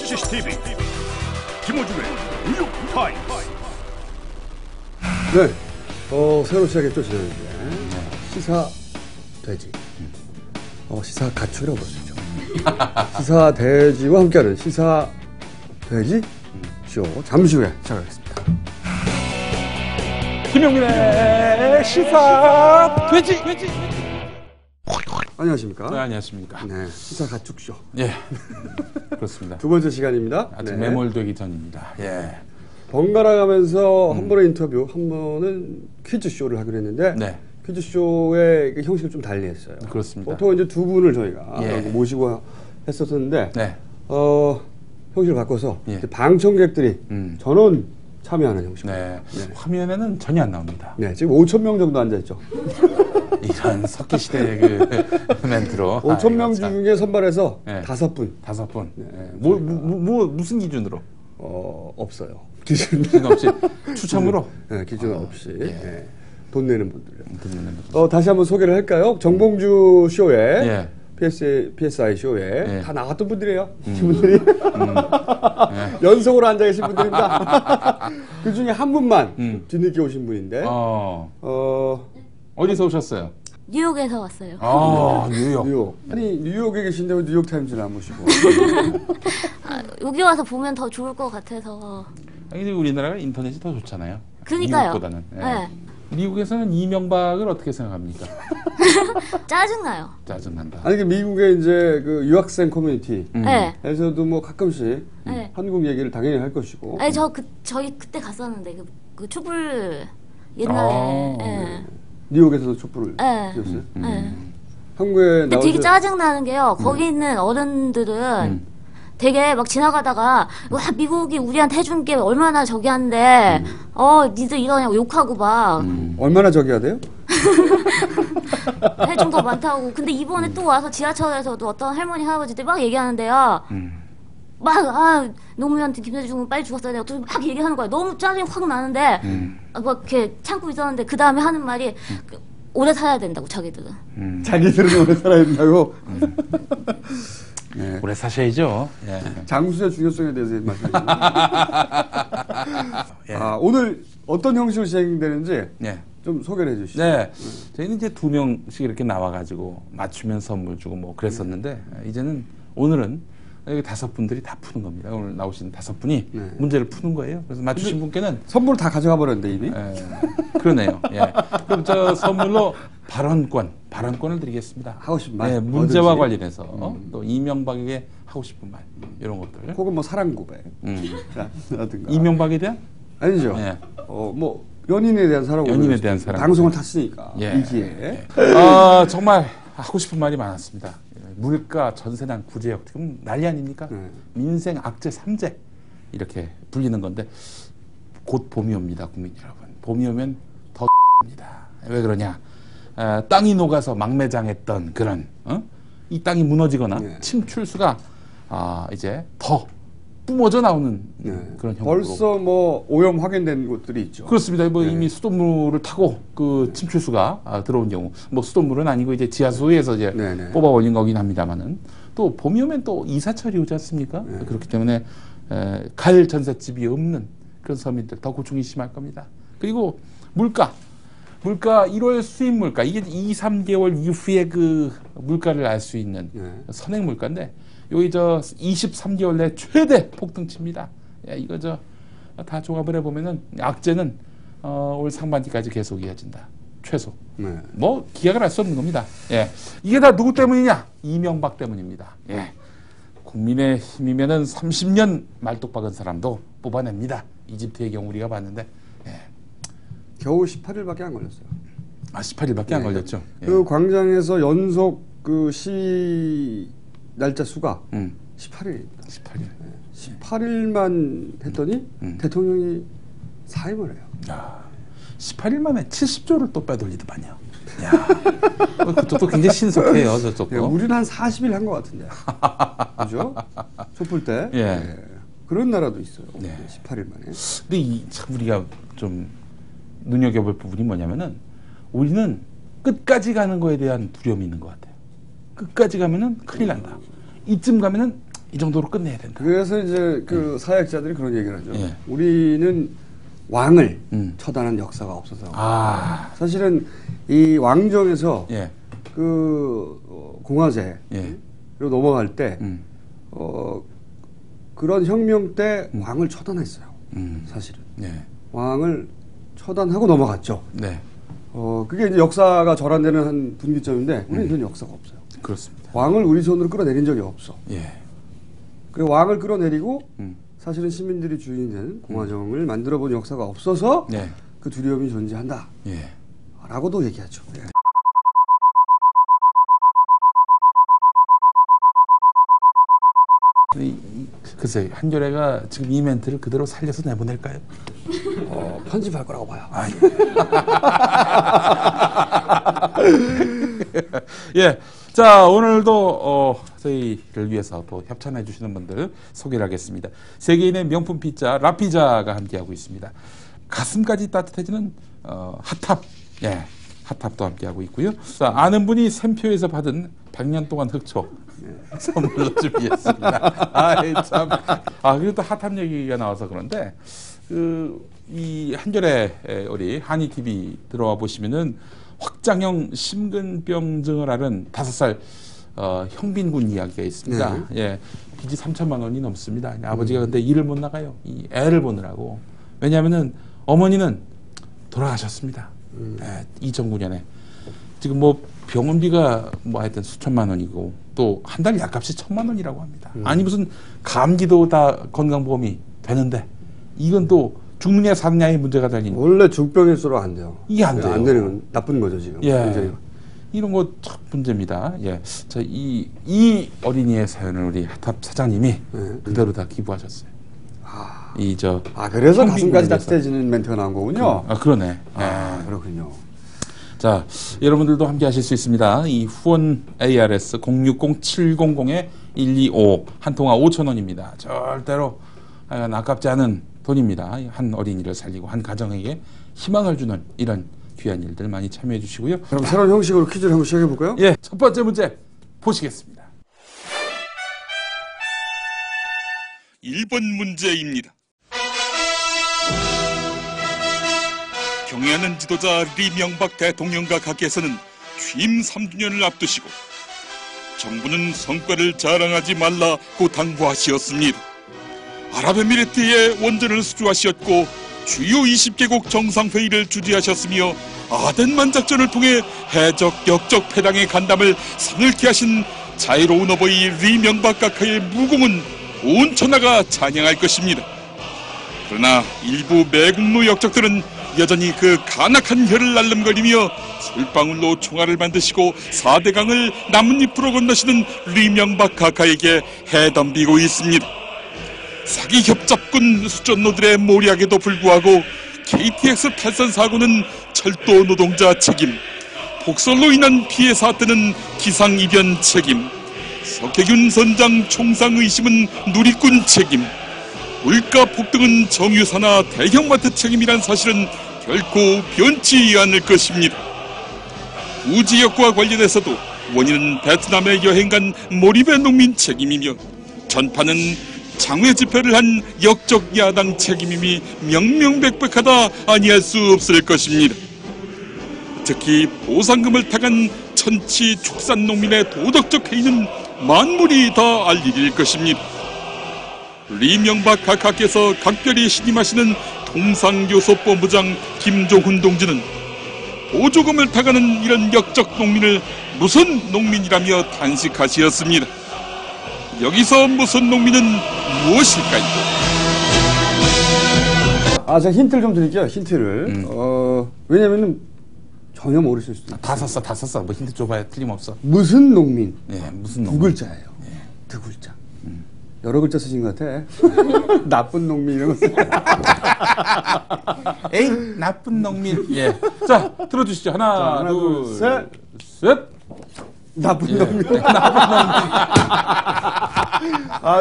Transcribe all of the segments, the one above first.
CCTV 김호중의 뉴욕 타임스. 네, 새로 시작했죠 지난주에 시사 돼지, 시사 가축이라고 볼 수 있죠. 시사 돼지와 함께하는 시사 돼지 쇼 잠시 후에 시작하겠습니다. 김용민의 시사 돼지. 안녕하십니까? 네, 안녕하십니까? 네, 시사 가축 쇼. 예, 그렇습니다. 두 번째 시간입니다. 아직 네. 매몰되기 전입니다. 예. 번갈아 가면서 한 번은 인터뷰, 한 번은 퀴즈 쇼를 하기로 했는데 네. 퀴즈 쇼의 형식을 좀 달리했어요. 그렇습니다. 보통 이제 두 분을 저희가 예. 모시고 했었는데 네. 형식을 바꿔서 예. 방청객들이 전원 참여하는 형식. 네. 화면에는 전혀 안 나옵니다. 네, 지금 5,000명 정도 앉아 있죠. 이런 석기 시대의 그 멘트로 5,000명 중에 선발해서 네. 5분. 5분. 네. 무슨 기준으로? 없어요. 기준 없이 추첨으로? 네, 기준 없이. 예. 네. 돈 내는 분들요. 돈 내는 분들. 다시 한번 소개를 할까요? 정봉주 쇼에 예. PSI 쇼에 예. 다 나왔던 분들이에요. 이분들이 연속으로 앉아 계신 분들입니다. 그 중에 한 분만 뒤늦게 오신 분인데 어디서 오셨어요? 뉴욕에서 왔어요. 뉴욕. 아니 뉴욕에 계신데 왜 뉴욕 타임즈를 안 모시고? 여기 와서 보면 더 좋을 것 같아서. 아니, 우리나라가 인터넷이 더 좋잖아요. 그러니까요. 미국보다는. 예. 네. 미국에서는 이명박을 어떻게 생각합니까? 짜증나요. 짜증난다. 아니 미국의 이제 그 유학생 네. 커뮤니티에서도 뭐 가끔씩 네. 한국 얘기를 당연히 할 것이고. 아니 저희 그때 갔었는데 그 촛불 옛날에. 네. 뉴욕에서도 촛불을 네. 띄웠어요. 네. 한국에 근데 나와서 되게 짜증나는 게요. 거기 있는 어른들은 되게 막 지나가다가 와 미국이 우리한테 해준 게 얼마나 저기 한데 니들 이러냐고 욕하고 막 얼마나 저기 해야 돼요? 해준 거 많다고. 근데 이번에 또 와서 지하철에서도 어떤 할머니 할아버지들 막 얘기하는데요. 막 노무현한테 김대중은 빨리 죽었어야 돼. 어떻게 막 얘기하는 거야. 너무 짜증이 확 나는데 막 이렇게 참고 있었는데 그 다음에 하는 말이 오래 살아야 된다고 자기들은. 자기들은 오래 살아야 된다고. 오래 사셔야죠. 예. 장수의 중요성에 대해서 말씀해주세요. 오늘 어떤 형식으로 진행되는지 좀 소개를 해주시죠. 네. 저희는 이제 2명씩 이렇게 나와가지고 맞추면 선물 주고 뭐 그랬었는데 이제는 오늘은 여기 5분들이 다 푸는 겁니다. 오늘 나오신 5분이 문제를 푸는 거예요. 그래서 맞추신 분께는 선물 다 가져가 버렸는데 이미. 그러네요. 예. 그럼 저 선물로 발언권을 드리겠습니다. 하고 싶은 말. 네, 문제와 관련해서 또 이명박에게 하고 싶은 말 이런 것들. 혹은 뭐 사랑 고백. 라든가. 이명박에 대한? 아니죠. 예. 뭐 연인에 대한 사랑 고백. 연인에 대한 사랑 방송을 고백. 탔으니까. 예. 이기에. 정말 하고 싶은 말이 많았습니다. 물가, 전세난, 구제역 지금 난리 아닙니까? 민생 악재 3재 이렇게 불리는 건데 곧 봄이 옵니다, 국민 여러분. 봄이 오면 더 입니다. 왜 그러냐? 땅이 녹아서 막매장했던 그런 이 땅이 무너지거나 침출수가 이제 더 뿜어져 나오는 그런 형국으로. 벌써 뭐 오염 확인된 곳들이 있죠. 그렇습니다. 뭐 이미 수돗물을 타고 그 침출수가 들어온 경우, 뭐 수돗물은 아니고 이제 지하수에서 이제 뽑아 올린 거긴 합니다만은 또 봄이 오면 또 이사철이 오지 않습니까? 그렇기 때문에 갈 전셋집이 없는 그런 서민들 더 고충이 심할 겁니다. 그리고 물가 1월 수입 물가 이게 2-3개월 이후에 그 물가를 알 수 있는 선행 물가인데 여기 23개월 내 최대 폭등치입니다. 이거 다 종합을 해보면은 악재는 올 상반기까지 계속 이어진다. 최소. 뭐 기약을 할 수 없는 겁니다. 이게 다 누구 때문이냐? 이명박 때문입니다. 국민의힘이면은 30년 말뚝 박은 사람도 뽑아냅니다. 이집트의 경우 우리가 봤는데 겨우 18일밖에 안 걸렸어요. 18일밖에 안 걸렸죠. 그 광장에서 연속 그 시위 날짜 수가 18일입니다. 18일만 했더니 대통령이 사임을 해요. 18일 만에 70조를 또 빼돌리더만요. 그것도 굉장히 신속해요, 저쪽도. 우리는 한 40일 한 것 같은데. 그죠? 촛불 때. 그런 나라도 있어요. 18일 만에. 근데 참 우리가 좀 눈여겨볼 부분이 뭐냐면은 우리는 끝까지 가는 거에 대한 두려움이 있는 것 같아요. 끝까지 가면은 큰일 난다. 이쯤 가면은 이 정도로 끝내야 된다. 그래서 이제 그 사역자들이 그런 얘기를 하죠. 우리는 왕을 처단한 역사가 없어서. 사실은 이 왕정에서 그 공화제로 넘어갈 때 그런 혁명 때 왕을 처단했어요. 사실은 왕을 처단하고 넘어갔죠. 그게 이제 역사가 절안되는 한 분기점인데 우리는 그런 역사가 없어요. 그렇습니다. 왕을 우리 손으로 끌어내린 적이 없어. 그 왕을 끌어내리고 사실은 시민들이 주인이 되는 공화정을 만들어본 역사가 없어서 그 두려움이 존재한다. 라고도 얘기하죠. 글쎄 한겨레가 지금 이 멘트를 그대로 살려서 내보낼까요? 편집할 거라고 봐요. 예. 자, 오늘도 저희를 위해서 또 협찬해 주시는 분들 소개를 하겠습니다. 세계인의 명품 피자 라피자가 함께하고 있습니다. 가슴까지 따뜻해지는 핫탑, 핫탑도 함께하고 있고요. 자, 아는 분이 샘표에서 받은 100년 동안 흑초 선물로 준비했습니다. 참. 그리고 또 핫탑 얘기가 나와서 그런데 이 한겨레 우리 한이 TV 들어와 보시면은 확장형 심근병증을 앓은 5살 형빈군 이야기가 있습니다. 빚이 3천만 원이 넘습니다. 아버지가 근데 일을 못 나가요. 이 애를 보느라고. 왜냐하면은 어머니는 돌아가셨습니다. 2009년에. 지금 뭐 병원비가 뭐 하여튼 수천만 원이고 또 한 달 약값이 1,000만 원이라고 합니다. 아니 무슨 감기도 다 건강보험이 되는데 이건 또 죽느냐 사느냐의 문제가 달린. 원래 중병일수록 안 돼요. 이게 안 돼요. 안 되는 건 나쁜 거죠 지금. 굉장히. 이런 거 참 문제입니다. 자, 이 어린이의 사연을 우리 핫탑 사장님이 그대로 다 기부하셨어요. 그래서 가슴까지 따뜻해지는 멘트가 나온 거군요. 그러네. 그렇군요. 자, 여러분들도 함께 하실 수 있습니다. 이 후원 ARS 060-700-125 한 통화 5,000원입니다. 절대로 아깝지 않은 돈입니다. 한 어린이를 살리고 한 가정에게 희망을 주는 이런 귀한 일들 많이 참여해 주시고요. 그럼 새로운 형식으로 퀴즈를 한번 시작해 볼까요? 첫 번째 문제 보시겠습니다. 1번 문제입니다. 경애하는 지도자 리명박 대통령과 각계에서는 취임 3주년을 앞두시고 정부는 성과를 자랑하지 말라고 당부하시었습니다. 아랍에미리트의 원전을 수주하시었고 주요 20개국 정상회의를 주재하셨으며 아덴만 작전을 통해 해적 역적 패당의 간담을 사늘케 하신 자유로운 어버이 리명박 각하의 무공은 온 천하가 찬양할 것입니다. 그러나 일부 매국노 역적들은 여전히 그 간악한 혀를 날름거리며 솔방울로 총알을 만드시고 4대강을 나뭇잎으로 건너시는 리명박 각하에게 해덤비고 있습니다. 사기 협잡군 수전노들의 모략에도 불구하고 KTX 탈선 사고는 철도 노동자 책임, 폭설로 인한 피해 사태는 기상이변 책임, 석혜균 선장 총상 의심은 누리꾼 책임, 물가 폭등은 정유사나 대형마트 책임이란 사실은 결코 변치 않을 것입니다. 우지역과 관련해서도 원인은 베트남에 여행 간 몰입의 농민 책임이며 전파는 장외 집회를 한 역적 야당 책임임이 명명백백하다 아니할 수 없을 것입니다. 특히 보상금을 타간 천치 축산 농민의 도덕적 해이는 만물이 다 알 일일 것입니다. 리명박 각하께서 각별히 신임하시는 통상교섭본부장 김종훈 동지는 보조금을 타가는 이런 역적 농민을 무슨 농민이라며 탄식하시었습니다. 여기서 무슨 농민은 무엇일까요? 제가 힌트를 좀 드릴게요. 힌트를. 왜냐면은 전혀 모르실 수도 있어요. 다 썼어. 뭐 힌트 줘봐야 틀림없어. 무슨 농민? 무슨 농민? 두 글자예요. 두 글자. 여러 글자 쓰신 것 같아. 나쁜 농민 이런 거 쓰. 에이, 나쁜 농민. 자, 들어주시죠. 하나, 둘, 셋. 나쁜 놈이.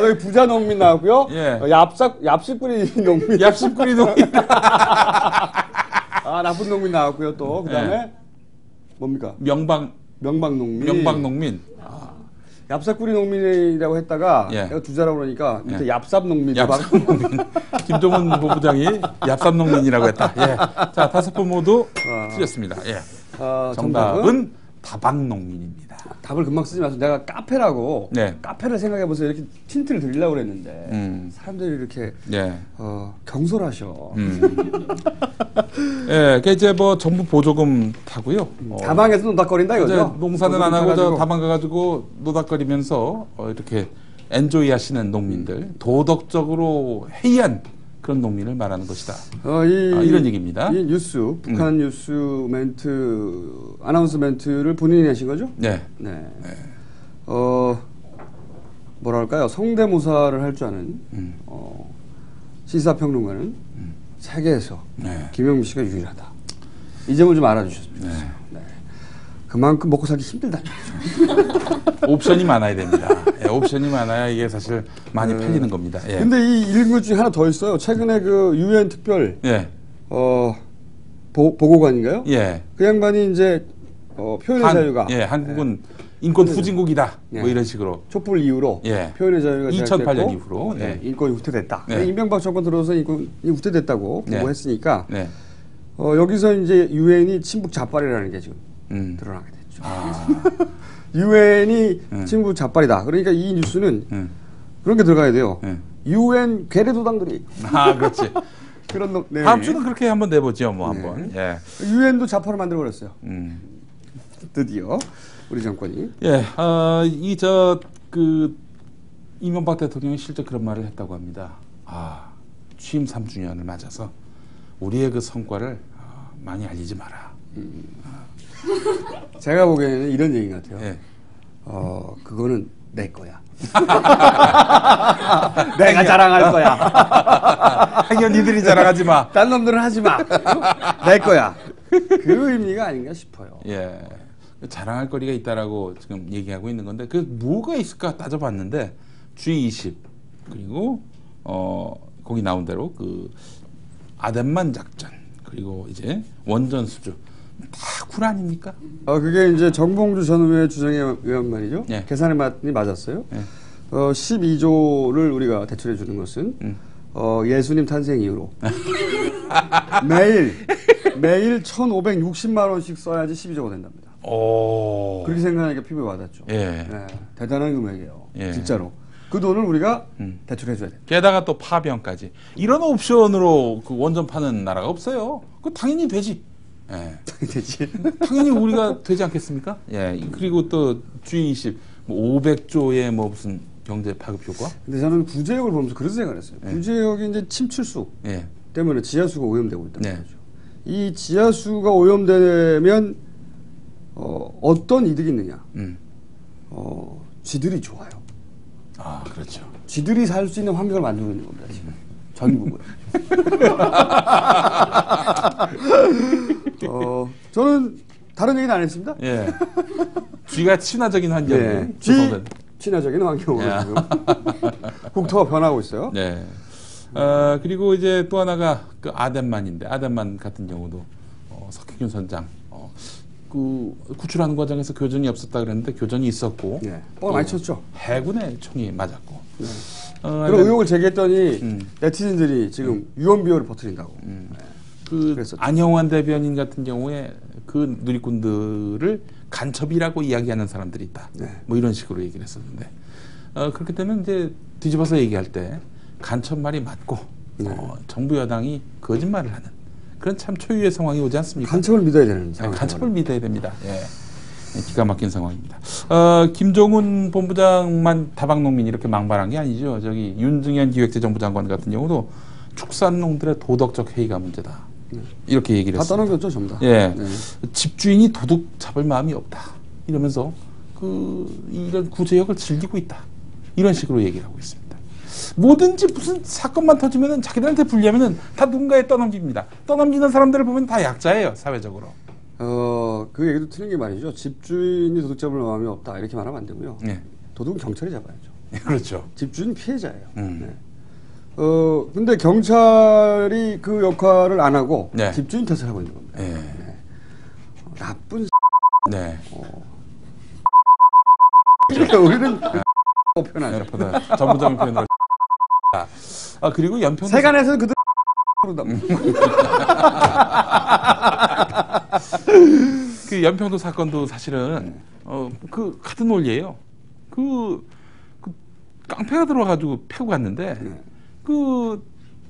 여기 부자 농민 나왔고요. 얍식뿌리 농민. 얍식뿌리 농민. 나쁜 농민 나왔고요. 또 그다음에 뭡니까? 명방 농민. 명방 농민. 얍삽구리 농민이라고 했다가 예. 내가 주자라고 그러니까 밑에 예. 얍삽 농민. 얍삽농민. 김종훈 본부장이 얍삽농민이라고 했다. 예. 자, 5분 모두 틀렸습니다. 예. 정답은 다방농민입니다. 답을 금방 쓰지 마세요. 내가 카페라고 네. 카페를 생각해보세요. 이렇게 틴트를 드리려고 그랬는데 사람들이 이렇게 예. 경솔하셔. 예, 그 이제 뭐 정부 보조금 타고요. 다방에서 노닥거린다 이거죠? 농사는 안 하고 저 다방 가가지고 노닥거리면서 이렇게 엔조이 하시는 농민들, 도덕적으로 해이한 그런 농민을 말하는 것이다. 이런 얘기입니다. 이 뉴스, 북한 뉴스 아나운서 멘트를 본인이 내신 거죠? 네. 네. 뭐랄까요? 성대모사를 할 줄 아는 시사평론가는 세계에서 김영미 씨가 유일하다. 이 점을 좀 알아주셨으면 좋겠어요. 네. 그만큼 먹고 살기 힘들다는 거죠. 옵션이 많아야 됩니다. 예, 옵션이 많아야 이게 사실 많이 팔리는 겁니다. 예. 근데 이 읽은 것 중에 하나 더 있어요. 최근에 그 유엔 특별 보고관인가요? 예. 그 양반이 이제 표현의 자유가 한국은 인권 후진국이다. 뭐 이런 식으로 촛불 이후로 표현의 자유가 2008년 이후로 인권이 후퇴됐다. 이명박 정권 들어서 인권이 후퇴됐다고 보고했으니까 여기서 이제 유엔이 친북 자발이라는 게 지금 드러나게 됐죠. 유엔이 친북 자발이다. 그러니까 이 뉴스는 그런 게 들어가야 돼요. 유엔 괴뢰도당들이. 그렇지. 그런 내용. 다음 주는 그렇게 한번 내보죠, 뭐 한번. 예. 유엔도 자파를 만들어 버렸어요. 드디어 우리 정권이. 예. 이명박 대통령이 실제 그런 말을 했다고 합니다. 취임 3주년을 맞아서 우리의 그 성과를 많이 알리지 마라. 제가 보기에는 이런 얘기인 것 같아요. 예. 그거는 내 거야. 내가 자랑할 거야. 하긴 니들이 자랑하지 마. 딴 놈들은 하지 마. 내 거야. 그 의미가 아닌가 싶어요. 예. 자랑할 거리가 있다라고 지금 얘기하고 있는 건데 그 뭐가 있을까 따져봤는데 G20 그리고 거기 나온 대로 그 아덴만 작전 그리고 이제 원전 수주 다 군 아닙니까? 그게 이제 정봉주 전 의회 주정에 의한 말이죠. 예. 계산이 맞았어요. 예. 12조를 우리가 대출해 주는 것은 예수님 탄생 이후로 매일 1,560만 원씩 써야지 12조가 된답니다. 그렇게 생각하니까 피부에 와닿죠. 예. 대단한 금액이에요. 예. 진짜로. 그 돈을 우리가 대출해 줘야 돼. 게다가 또 파병까지 이런 옵션으로 그 원전 파는 나라가 없어요. 그 당연히 되지. 예. 되지. 당연히 우리가 되지 않겠습니까? 예. 그리고 또 G20 뭐 500조의 뭐 무슨 경제 파급 효과? 근데 저는 구제역을 보면서 그런 생각을 했어요. 구제역이 이제 침출수 때문에 지하수가 오염되고 있다는 거죠. 이 지하수가 오염되면 어떤 이득이 있느냐? 쥐들이 좋아요. 그렇죠. 쥐들이 살 수 있는 환경을 만들고 있는 겁니다, 지금. 전국을. 저는 다른 얘기는 안 했습니다. 예. 쥐가 친화적인 환경이 쥐 친화적인 환경으로 지금 국토가 변하고 있어요. 네. 그리고 이제 또 하나가 그 아덴만인데 아덴만 같은 경우도 석혜균 선장 그 구출하는 과정에서 교전이 없었다 그랬는데 교전이 있었고 많이 쳤죠. 해군의 총이 맞았고 그런 의혹을 제기했더니 네티즌들이 지금 유언비어를 퍼뜨린다고. 안영환 대변인 같은 경우에 그 누리꾼들을 간첩이라고 이야기하는 사람들이 있다. 뭐 이런 식으로 얘기를 했었는데 그렇기 때문에 이제 뒤집어서 얘기할 때 간첩 말이 맞고 정부 여당이 거짓말을 하는 그런 참 초유의 상황이 오지 않습니까? 간첩을 믿어야 되는 상황. 간첩을 믿어야 됩니다. 예. 기가 막힌 상황입니다. 김종훈 본부장만 다방농민 이렇게 망발한 게 아니죠. 저기 윤증현 기획재정부 장관 같은 경우도 축산농들의 도덕적 해이가 문제다. 이렇게 얘기를 했습니다. 다 떠넘겼죠, 전부 다. 예. 집주인이 도둑 잡을 마음이 없다. 이러면서 이런 구제역을 즐기고 있다. 이런 식으로 얘기를 하고 있습니다. 뭐든지 무슨 사건만 터지면은 자기들한테 불리하면은 다 누군가에 떠넘깁니다. 떠넘기는 사람들을 보면 다 약자예요, 사회적으로. 그 얘기도 틀린 게 말이죠. 집주인이 도둑 잡을 마음이 없다. 이렇게 말하면 안 되고요. 도둑은 경찰이 잡아야죠. 그렇죠. 집주인 피해자예요. 근데 경찰이 그 역할을 안 하고 집주인 탓을 하고 있는 겁니다. 나쁜 우리는 표현하죠. 전문적인 표현으로. 그리고 연평도 세간에서는 그들 부른다. 그 연평도 사건도 사실은 그 같은 논리예요. 그 깡패가 들어와가지고 패고 갔는데 그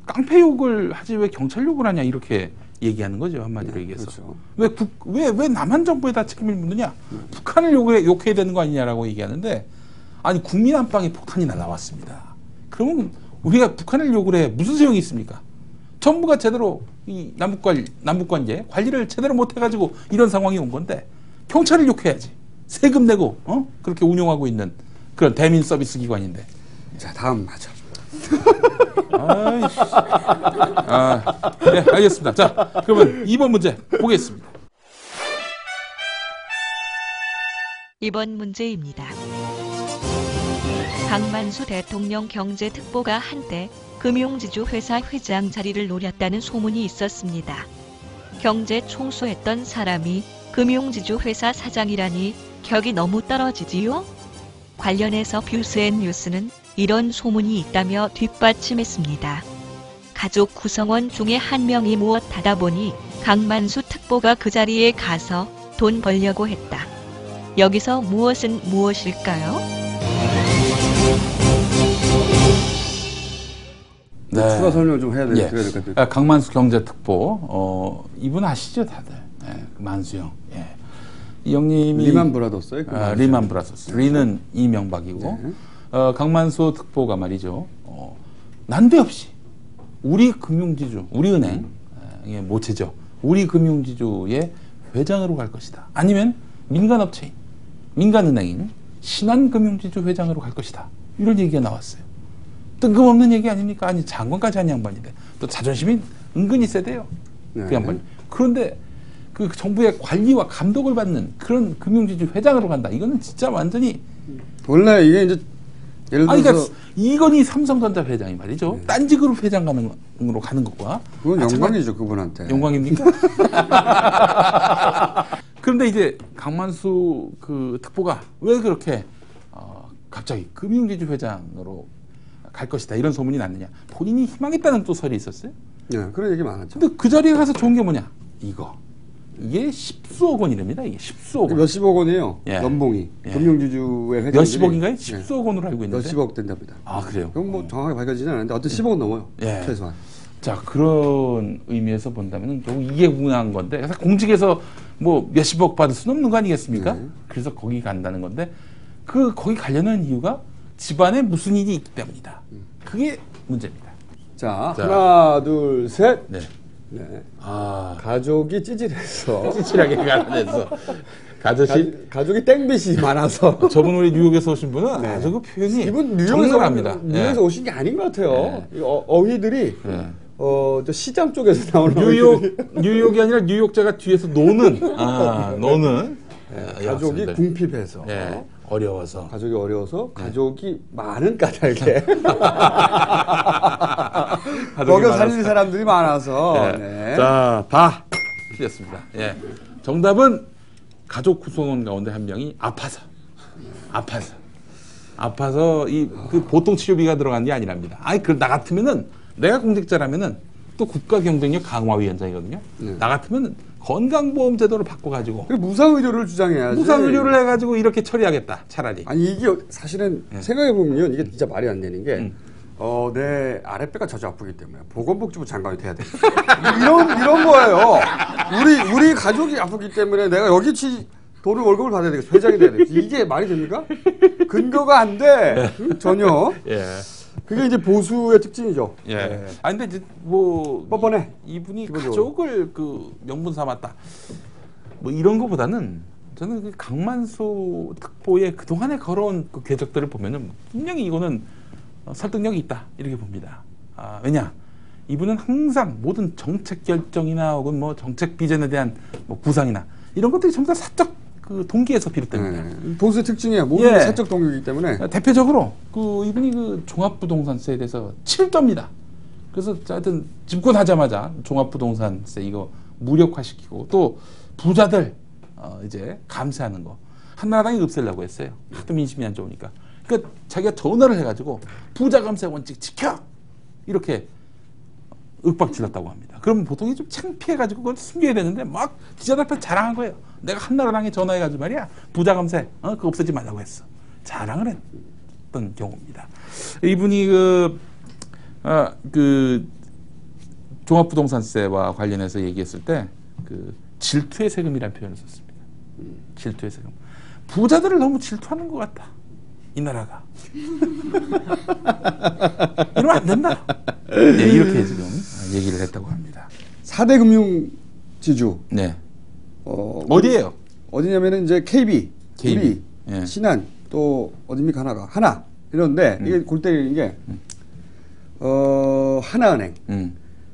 깡패 욕을 하지 왜 경찰 욕을 하냐 이렇게 얘기하는 거죠, 한마디로 얘기해서. 그렇죠. 왜 남한 정부에다 책임을 묻느냐? 북한을 욕해야 되는 거 아니냐라고 얘기하는데, 아니 국민 안방에 폭탄이 날아왔습니다. 그러면 우리가 북한을 욕을 해 무슨 소용이 있습니까? 정부가 제대로 이 남북관계 관리를 제대로 못해가지고 이런 상황이 온 건데 경찰을 욕해야지. 세금 내고 그렇게 운영하고 있는 그런 대민 서비스 기관인데. 자, 다음 맞아. 네, 알겠습니다. 자, 그러면 2번 문제 보겠습니다. 2번 문제입니다. 강만수 대통령 경제특보가 한때 금융지주 회사 회장 자리를 노렸다는 소문이 있었습니다. 경제 총수했던 사람이 금융지주 회사 사장이라니 격이 너무 떨어지지요? 관련해서 뷰스앤뉴스는 이런 소문이 있다며 뒷받침했습니다. 가족 구성원 중에 한 명이 무엇하다 보니 강만수 특보가 그 자리에 가서 돈 벌려고 했다. 여기서 무엇은 무엇일까요? 네. 추가 설명 좀 해야 될 것 같아요. 강만수 경제특보, 이분 아시죠, 다들? 네, 만수형. 예. 이 형님이 리만 브라더스요? 리만 브라더스. 리는 이명박이고, 네. 강만수 특보가 말이죠. 난데없이 우리 금융지주, 우리 은행, 이게 모체죠. 우리 금융지주의 회장으로 갈 것이다. 아니면 민간업체인, 민간은행인 신한금융지주 회장으로 갈 것이다. 이런 얘기가 나왔어요. 뜬금없는 얘기 아닙니까? 아니 장관까지 한 양반인데 또 자존심이 은근히 세대요. 그 양반이. 그런데 그 정부의 관리와 감독을 받는 그런 금융지주 회장으로 간다. 이거는 진짜 완전히 원래 이게 이제 예를 들어서 그러니까 이건희 삼성전자 회장이 말이죠. 딴지그룹 회장으로 가는 것과 그건 영광이죠, 그분한테. 영광입니까? 그런데 이제 강만수 그 특보가 왜 그렇게 갑자기 금융지주 회장으로 갈 것이다 이런 소문이 났느냐? 본인이 희망했다는 또 설이 있었어요. 네, 그런 얘기 많았죠. 근데 그 자리에 가서 좋은 게 뭐냐? 이게 십수억 원이랍니다. 이게 십수억 원. 몇십억 원이에요. 예. 연봉이. 예. 금융지주의 회장들이. 몇십억인가요? 십수억 원으로 알고 있는데. 몇십억 된답니다. 아, 그래요? 그건 뭐 정확하게 밝혀지진 않았는데 어떤 10억은 넘어요. 예. 최소한. 자, 그런 의미에서 본다면 결국 이게 궁금한 건데 공직에서 뭐 몇십억 받을 수는 없는 거 아니겠습니까? 그래서 거기 간다는 건데 거기 가려는 이유가 집안에 무슨 일이 있기 때문이다. 그게 문제입니다. 자, 하나, 둘, 셋. 네. 네. 가족이 찌질해서. 찌질하게 가난해서. 가족이 땡빛이 많아서. 저분 우리 뉴욕에서 오신 분은 아주 그 표현이 이분 뉴욕에서 오신 게 아닌 것 같아요. 어휘들이 저 시장 쪽에서 나오는 뉴욕이 아니라 뉴욕자가 뒤에서 노는 가족이 궁핍해서 어려워서 가족이 어려워서 가족이 많은 까닭에 먹여 살릴 사람들이 많아서 자, 다 틀렸습니다. 정답은 가족 구성원 가운데 한 명이 아파서 그 보통 치료비가 들어간 게 아니랍니다. 나 같으면은 내가 공직자라면은 또 국가 경쟁력 강화위원장이거든요. 나 같으면 건강보험 제도를 바꿔가지고 무상의료를 주장해야지. 무상의료를 해가지고 이렇게 처리하겠다. 차라리. 아니 이게 사실은 생각해보면 이게 진짜 말이 안 되는 게 내 아랫배가 자주 아프기 때문에 보건복지부 장관이 돼야 돼. 이런 거예요. 우리 가족이 아프기 때문에 내가 여기 돈을 월급을 받아야 되겠어. 회장이 돼야 돼. 이게 말이 됩니까? 근거가 안 돼. 전혀. 그게 이제 보수의 특징이죠. 근데 이제 뭐 뻔뻔해. 이분이 가족을 그 명분 삼았다. 뭐 이런 거보다는 저는 그 강만수 특보의 그 동안에 걸어온 그 궤적들을 보면은 분명히 이거는 설득력이 있다 이렇게 봅니다. 왜냐? 이분은 항상 모든 정책 결정이나 혹은 뭐 정책 비전에 대한 뭐 구상이나 이런 것들이 전부 다 사적 그 동기에서 비롯됩니다. 보수의 특징이야. 모든 사적 동기이기 때문에. 대표적으로 이분이 그 종합부동산세에 대해서 7조입니다. 그래서 하여튼 집권하자마자 종합부동산세 이거 무력화시키고 또 부자들 이제 감세하는 거. 한나라당이 없애려고 했어요. 하도 민심이 안 좋으니까. 그러니까 자기가 전화를 해가지고 부자 감세 원칙 지켜 이렇게 윽박질렀다고 합니다. 그러면 보통이 좀 창피해가지고 그걸 숨겨야 되는데 막 기자들 자랑한 거예요. 내가 한나라당에 전화해가지고 말이야 부자 감세 그거 없애지 말라고 했어. 자랑을 했던 경우입니다. 이분이 그 종합부동산세와 관련해서 얘기했을 때 그 질투의 세금이라는 표현을 썼습니다. 질투의 세금. 부자들을 너무 질투하는 것 같다. 이 나라가. 이러면 안 된다. 네, 이렇게 지금 얘기를 했다고 합니다. 4대 금융지주. 네. 어디예요? 어디냐면은 이제 KB, 우리, 예. 신한, 또 어딥니까 하나 이런데 이게 골 때리는 게 하나은행.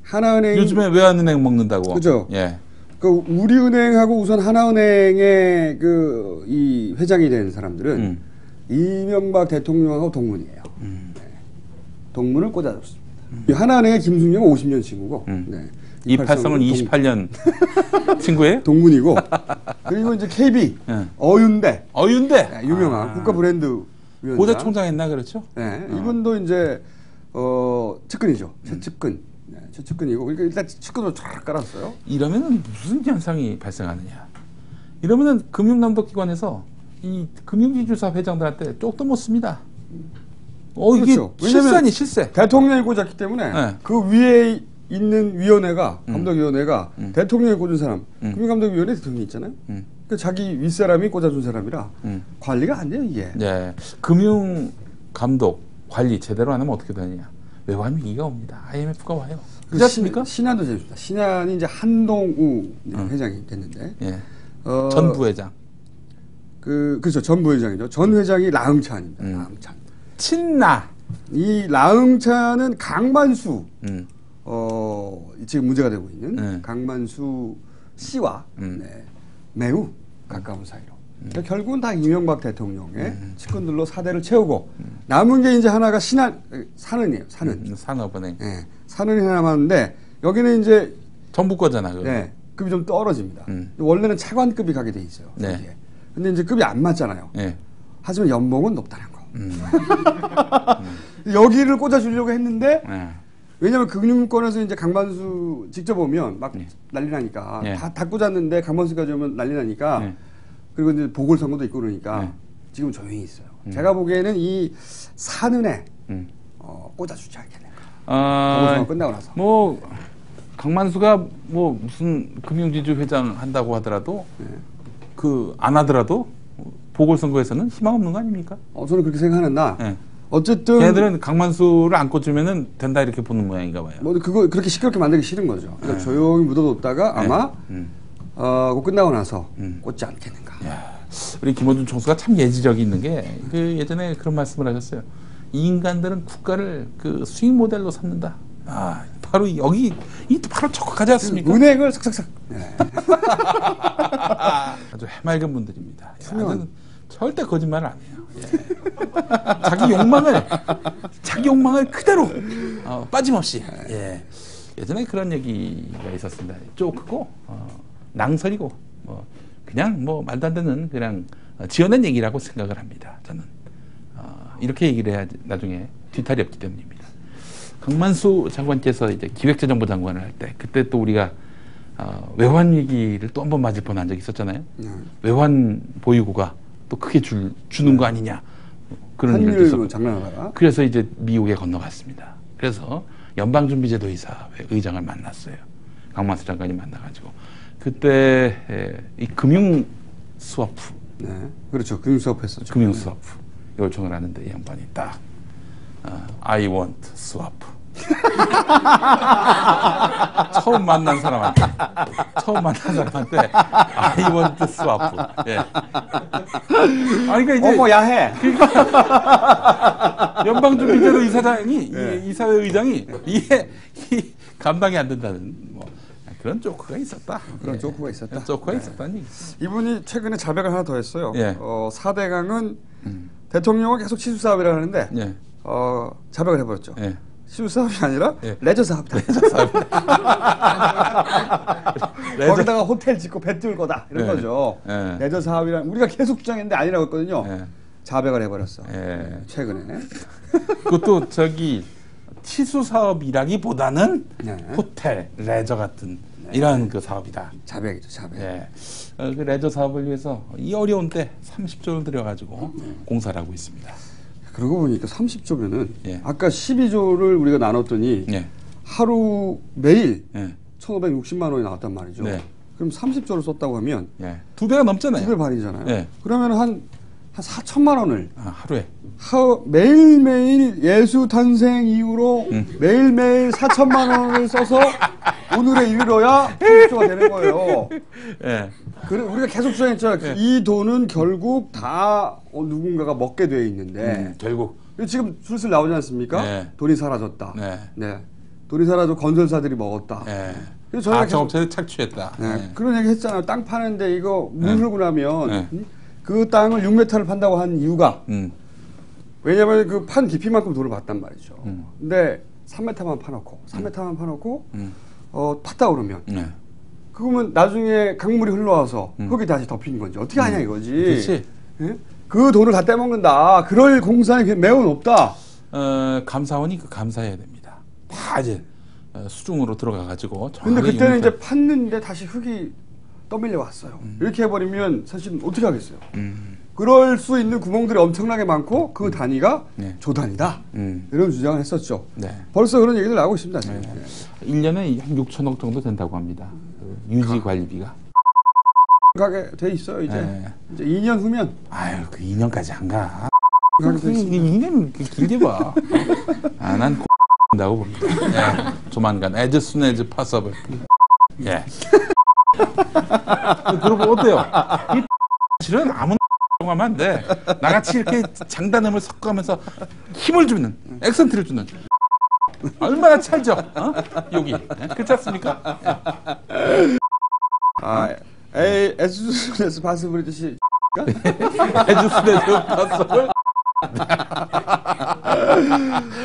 하나은행 요즘에 외환은행 먹는다고. 그죠. 예. 그 우리은행하고 우선 하나은행의 이 회장이 된 사람들은 이명박 대통령하고 동문이에요. 네. 동문을 꽂아줬습니다. 이 하나은행의 김순영은 50년 친구고, 네. 이팔성은 28년 친구예요? 동문이고, 그리고 이제 KB, 네. 어윤대. 네, 유명한 국가 브랜드 위원장. 고대총장 했나 그렇죠? 네. 이분도 이제 측근이죠. 최측근. 네, 최측근이고, 그러니까 일단 측근으로 쫙 깔았어요. 이러면은 무슨 현상이 발생하느냐? 이러면은 금융감독기관에서 이 금융지주사 회장들한테 쪽도 못 씁니다. 그렇죠. 이게 실세니 실세. 대통령이 꽂았기 때문에 네. 그 위에 있는 위원회가 감독위원회가 대통령이 꽂은 사람, 금융감독위원회 대통령이 있잖아요. 그 자기 윗사람이 꽂아준 사람이라 관리가 안 돼요 이게. 네. 금융감독 관리 제대로 안 하면 어떻게 되느냐? 외환 위기가 옵니다. IMF가 와요. 그렇지 않습니까? 신한도 재밌습니다. 신한이 이제 한동우 회장이 됐는데, 예. 전 부회장. 그렇죠. 전 부회장이죠. 전 회장이 라흥찬입니다. 라흥찬. 친나. 이 라흥찬은 강만수, 지금 문제가 되고 있는 강만수 씨와 매우 가까운 사이로. 그러니까 결국은 다 이명박 대통령의 측근들로 사대를 채우고 남은 게 이제 하나가 산은이에요. 산은. 산업은행. 네, 산은이 하나 남았는데 여기는 이제 정부 거잖아. 네, 급이 좀 떨어집니다. 원래는 차관급이 가게 돼 있어요. 네. 근데 이제 급이 안 맞잖아요. 네. 하지만 연봉은 높다는 거. 여기를 꽂아주려고 했는데 왜냐하면 금융권에서 이제 강만수 직접 오면 막 난리 나니까 다 꽂았는데 강만수까지 오면 난리 나니까 그리고 이제 보궐선거도 있고 그러니까 지금 조용히 있어요. 제가 보기에는 이 산은에 꽂아주지 않겠는가. 보궐선거 끝나고 나서. 뭐 강만수가 뭐 무슨 금융지주 회장 한다고 하더라도 그 안 하더라도 보궐선거에서는 희망 없는 거 아닙니까? 저는 그렇게 생각하는데 어쨌든 걔네들은 강만수를 안 꽂으면은 된다 이렇게 보는 모양인가 봐요. 뭐 그거 그렇게 시끄럽게 만들기 싫은 거죠. 그러니까 조용히 묻어뒀다가 아마 그거 끝나고 나서 꽂지 않겠는가. 야, 우리 김원준 총수가 참 예지력이 있는 게 그 예전에 그런 말씀을 하셨어요. 이 인간들은 국가를 그 수익 모델로 삼는다. 바로 여기 이 바로 적극하지 않습니까? 은행을 싹싹싹. 네. 아주 해맑은 분들입니다. 절대 거짓말을 안 해요. 자기 욕망을 그대로 빠짐없이. 예전에 그런 얘기가 있었습니다. 쪼크고 낭설이고 그냥 뭐 말도 안 되는 그냥 지어낸 얘기라고 생각을 합니다. 저는 이렇게 얘기를 해야 나중에 뒤탈이 없기 때문입니다. 강만수 장관께서 이제 기획재정부 장관을 할 때 그때 또 우리가 외환 위기를 또 한 번 맞을 뻔한 적이 있었잖아요. 외환 보유고가 또 크게 주는 거 아니냐 그런 일을 있었고 장난하다가 그래서 이제 미국에 건너갔습니다. 그래서 연방준비제도 의장을 만났어요. 강만수 장관이 만나가지고 그때 이 금융 스와프, 그렇죠. 금융 스와프 했었죠. 금융 스와프 요청을 하는데 이 양반이 딱 I want swap. 처음 만난 사람한테 I want swap. 그러니까 이제 어머 야해. 연방준비제도 이사장이 이사회 의장이 이게 감당이 안 된다는 그런 조크가 있었다. 그런 조크가 있었다. 조크가 있었다는 얘기. 이분이 최근에 자백을 하나 더 했어요. 4대강은 대통령을 계속 치수사업이라 하는데 자백을 해버렸죠. 시우 사업이 아니라 예. 레저 사업이다. 레저 사업. 거기다가 호텔 짓고 배 띄울 거다 이런 예. 거죠. 예. 레저 사업이란 우리가 계속 주장했는데 아니라고 했거든요. 예. 자백을 해버렸어. 예. 최근에. 그것도 저기 치수 사업이라기보다는 네. 호텔, 레저 같은 이런 그 사업이다. 자백이죠, 자백. 예. 그 레저 사업을 위해서 이 어려운 때 30조를 들여가지고 공사를 하고 있습니다. 그러고 보니까 30조면은 예. 아까 12조를 우리가 나눴더니 예. 하루 매일 예. 1,560만 원이 나왔단 말이죠. 네. 그럼 30조를 썼다고 하면 예. 2배가 넘잖아요. 2배 반이잖아요. 예. 그러면 한 4천만 원을 하루에. 매일매일 예수 탄생 이후로 매일매일 4천만 원을 써서 오늘에 이르러야 30조가 되는 거예요. 예. 그래 우리가 계속 주장했잖아요. 예. 이 돈은 결국 다 누군가가 먹게 돼 있는데 결국. 지금 슬슬 나오지 않습니까? 네. 돈이 사라졌다. 네. 돈이 사라져 건설사들이 먹었다. 예. 그래서 저희가 계속 가청업체에 착취했다. 네, 예. 그런 얘기 했잖아요. 땅 파는데 이거 물 흐르고 나면 네. 그 땅을 6m를 판다고 한 이유가 왜냐하면 그 판 깊이만큼 돈을 받단 말이죠. 근데 3m만 파놓고 3m만 파놓고 팠다 그러면 네. 그러면 나중에 강물이 흘러와서 거기 다시 덮이는 건지 어떻게 하냐 이거지. 그렇지. 예? 그 돈을 다 떼먹는다. 그럴 공산이 매우 높다. 감사원이 그 감사해야 됩니다. 다 이제 수중으로 들어가가지고. 근데 그때는 이제 팠는데 다시 흙이 떠밀려 왔어요. 이렇게 해버리면 사실 어떻게 하겠어요. 그럴 수 있는 구멍들이 엄청나게 많고 그 단위가 네. 조단위다. 이런 주장을 했었죠. 네. 벌써 그런 얘기들 나오고 있습니다. 지금. 네. 1년에 한 6천억 정도 된다고 합니다. 그 유지 관리비가. 가게 돼 있어요 이제. 네. 이제 2년 후면. 아유 그 2년까지 안 가. 가게 돼 있습니다. 2년 길게 봐. 난 다고 봅니다. 예. 조만간 as soon as possible. 예. 그러고 어때요? 이 실은 아무 하면 안 돼. 나같이 이렇게 장단음을 섞어가면서 힘을 주는 액센트를 주는 얼마나 찰죠? 여기 그렇지 않습니까? 에스에스 바스브리듯이 as soon as possible.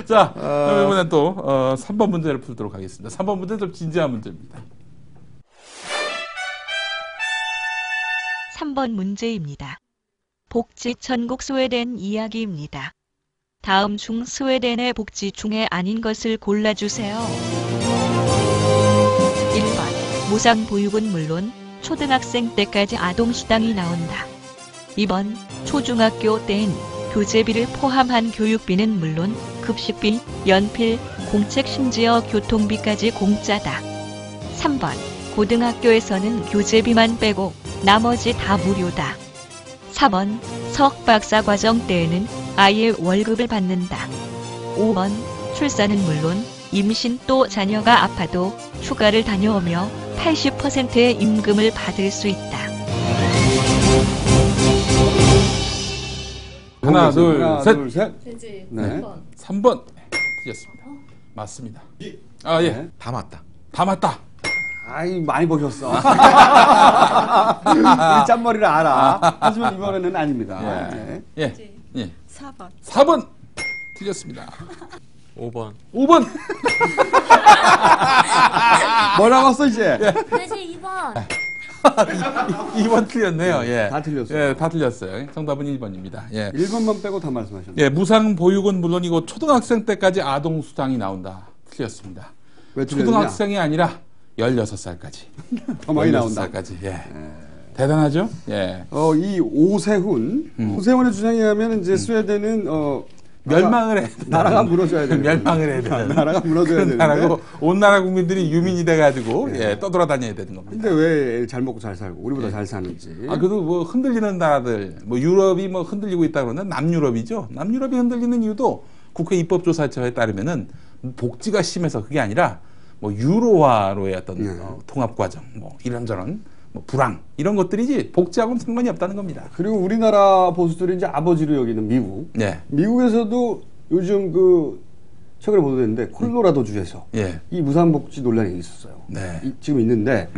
자, 그럼 이번엔 또 3번 문제를 풀도록 하겠습니다. 3번 문제 좀 진지한 문제입니다. 3번 문제입니다. 복지 천국 스웨덴 이야기입니다. 다음 중 스웨덴의 복지 중에 아닌 것을 골라주세요. 1번 무상 보육은 물론 초등학생 때까지 아동수당이 나온다. 2번 초중학교 때엔 교재비를 포함한 교육비는 물론 급식비, 연필, 공책 심지어 교통비까지 공짜다. 3번 고등학교에서는 교재비만 빼고 나머지 다 무료다. 4번 석박사 과정 때에는 아예 월급을 받는다. 5번 출산은 물론 임신 또 자녀가 아파도 휴가를 다녀오며 80%의 임금을 받을 수 있다. 하나, 둘, 셋. 되지. 네. 3번. 틀렸습니다. 맞습니다. 아, 예. 네. 다 맞다. 다 맞다. 아이 많이 보셨어. 우리 짠머리를 알아. 하지만 이번에는 아닙니다. 네. 예. 예. 4번. 4번. 틀렸습니다. 5번. 5번. 뭐라고 써 이제? 되지 2번. 2번 틀렸네요. 예. 다 틀렸어요. 예, 다 틀렸어요. 정답은 1번입니다. 예. 1번만 빼고 다 말씀하셨네요. 예, 무상 보육은 물론이고 초등학생 때까지 아동 수당이 나온다. 틀렸습니다. 왜 틀렸냐? 초등학생이 아니라 16살까지. 더 많이 나온다. 16살까지. 예. 대단하죠? 예. 이 오세훈, 오세훈의 주장에 의하면 이제 스웨덴은 멸망을 해. 나라가 무너져야 되는 멸망을 해야 되는. 나라가 무너져야 그런 되는데. 나라고 온 나라 국민들이 유민이 돼가지고 예, 떠돌아다녀야 되는 겁니다. 근데 왜 잘 먹고 잘 살고 우리보다 잘 사는지. 그래도 뭐 흔들리는 나라들, 뭐 유럽이 뭐 흔들리고 있다 그러면 남유럽이죠. 남유럽이 흔들리는 이유도 국회 입법조사처에 따르면은 복지가 심해서 그게 아니라 뭐 유로화로의 어떤 통합 과정, 뭐 이런저런 뭐 불황 이런 것들이지 복지하고는 상관이 없다는 겁니다. 그리고 우리나라 보수들이 이제 아버지로 여기는 미국. 네. 미국에서도 요즘 최근에 보도됐는데 콜로라도 주에서 이 무상복지 논란이 있었어요. 네. 지금 있는데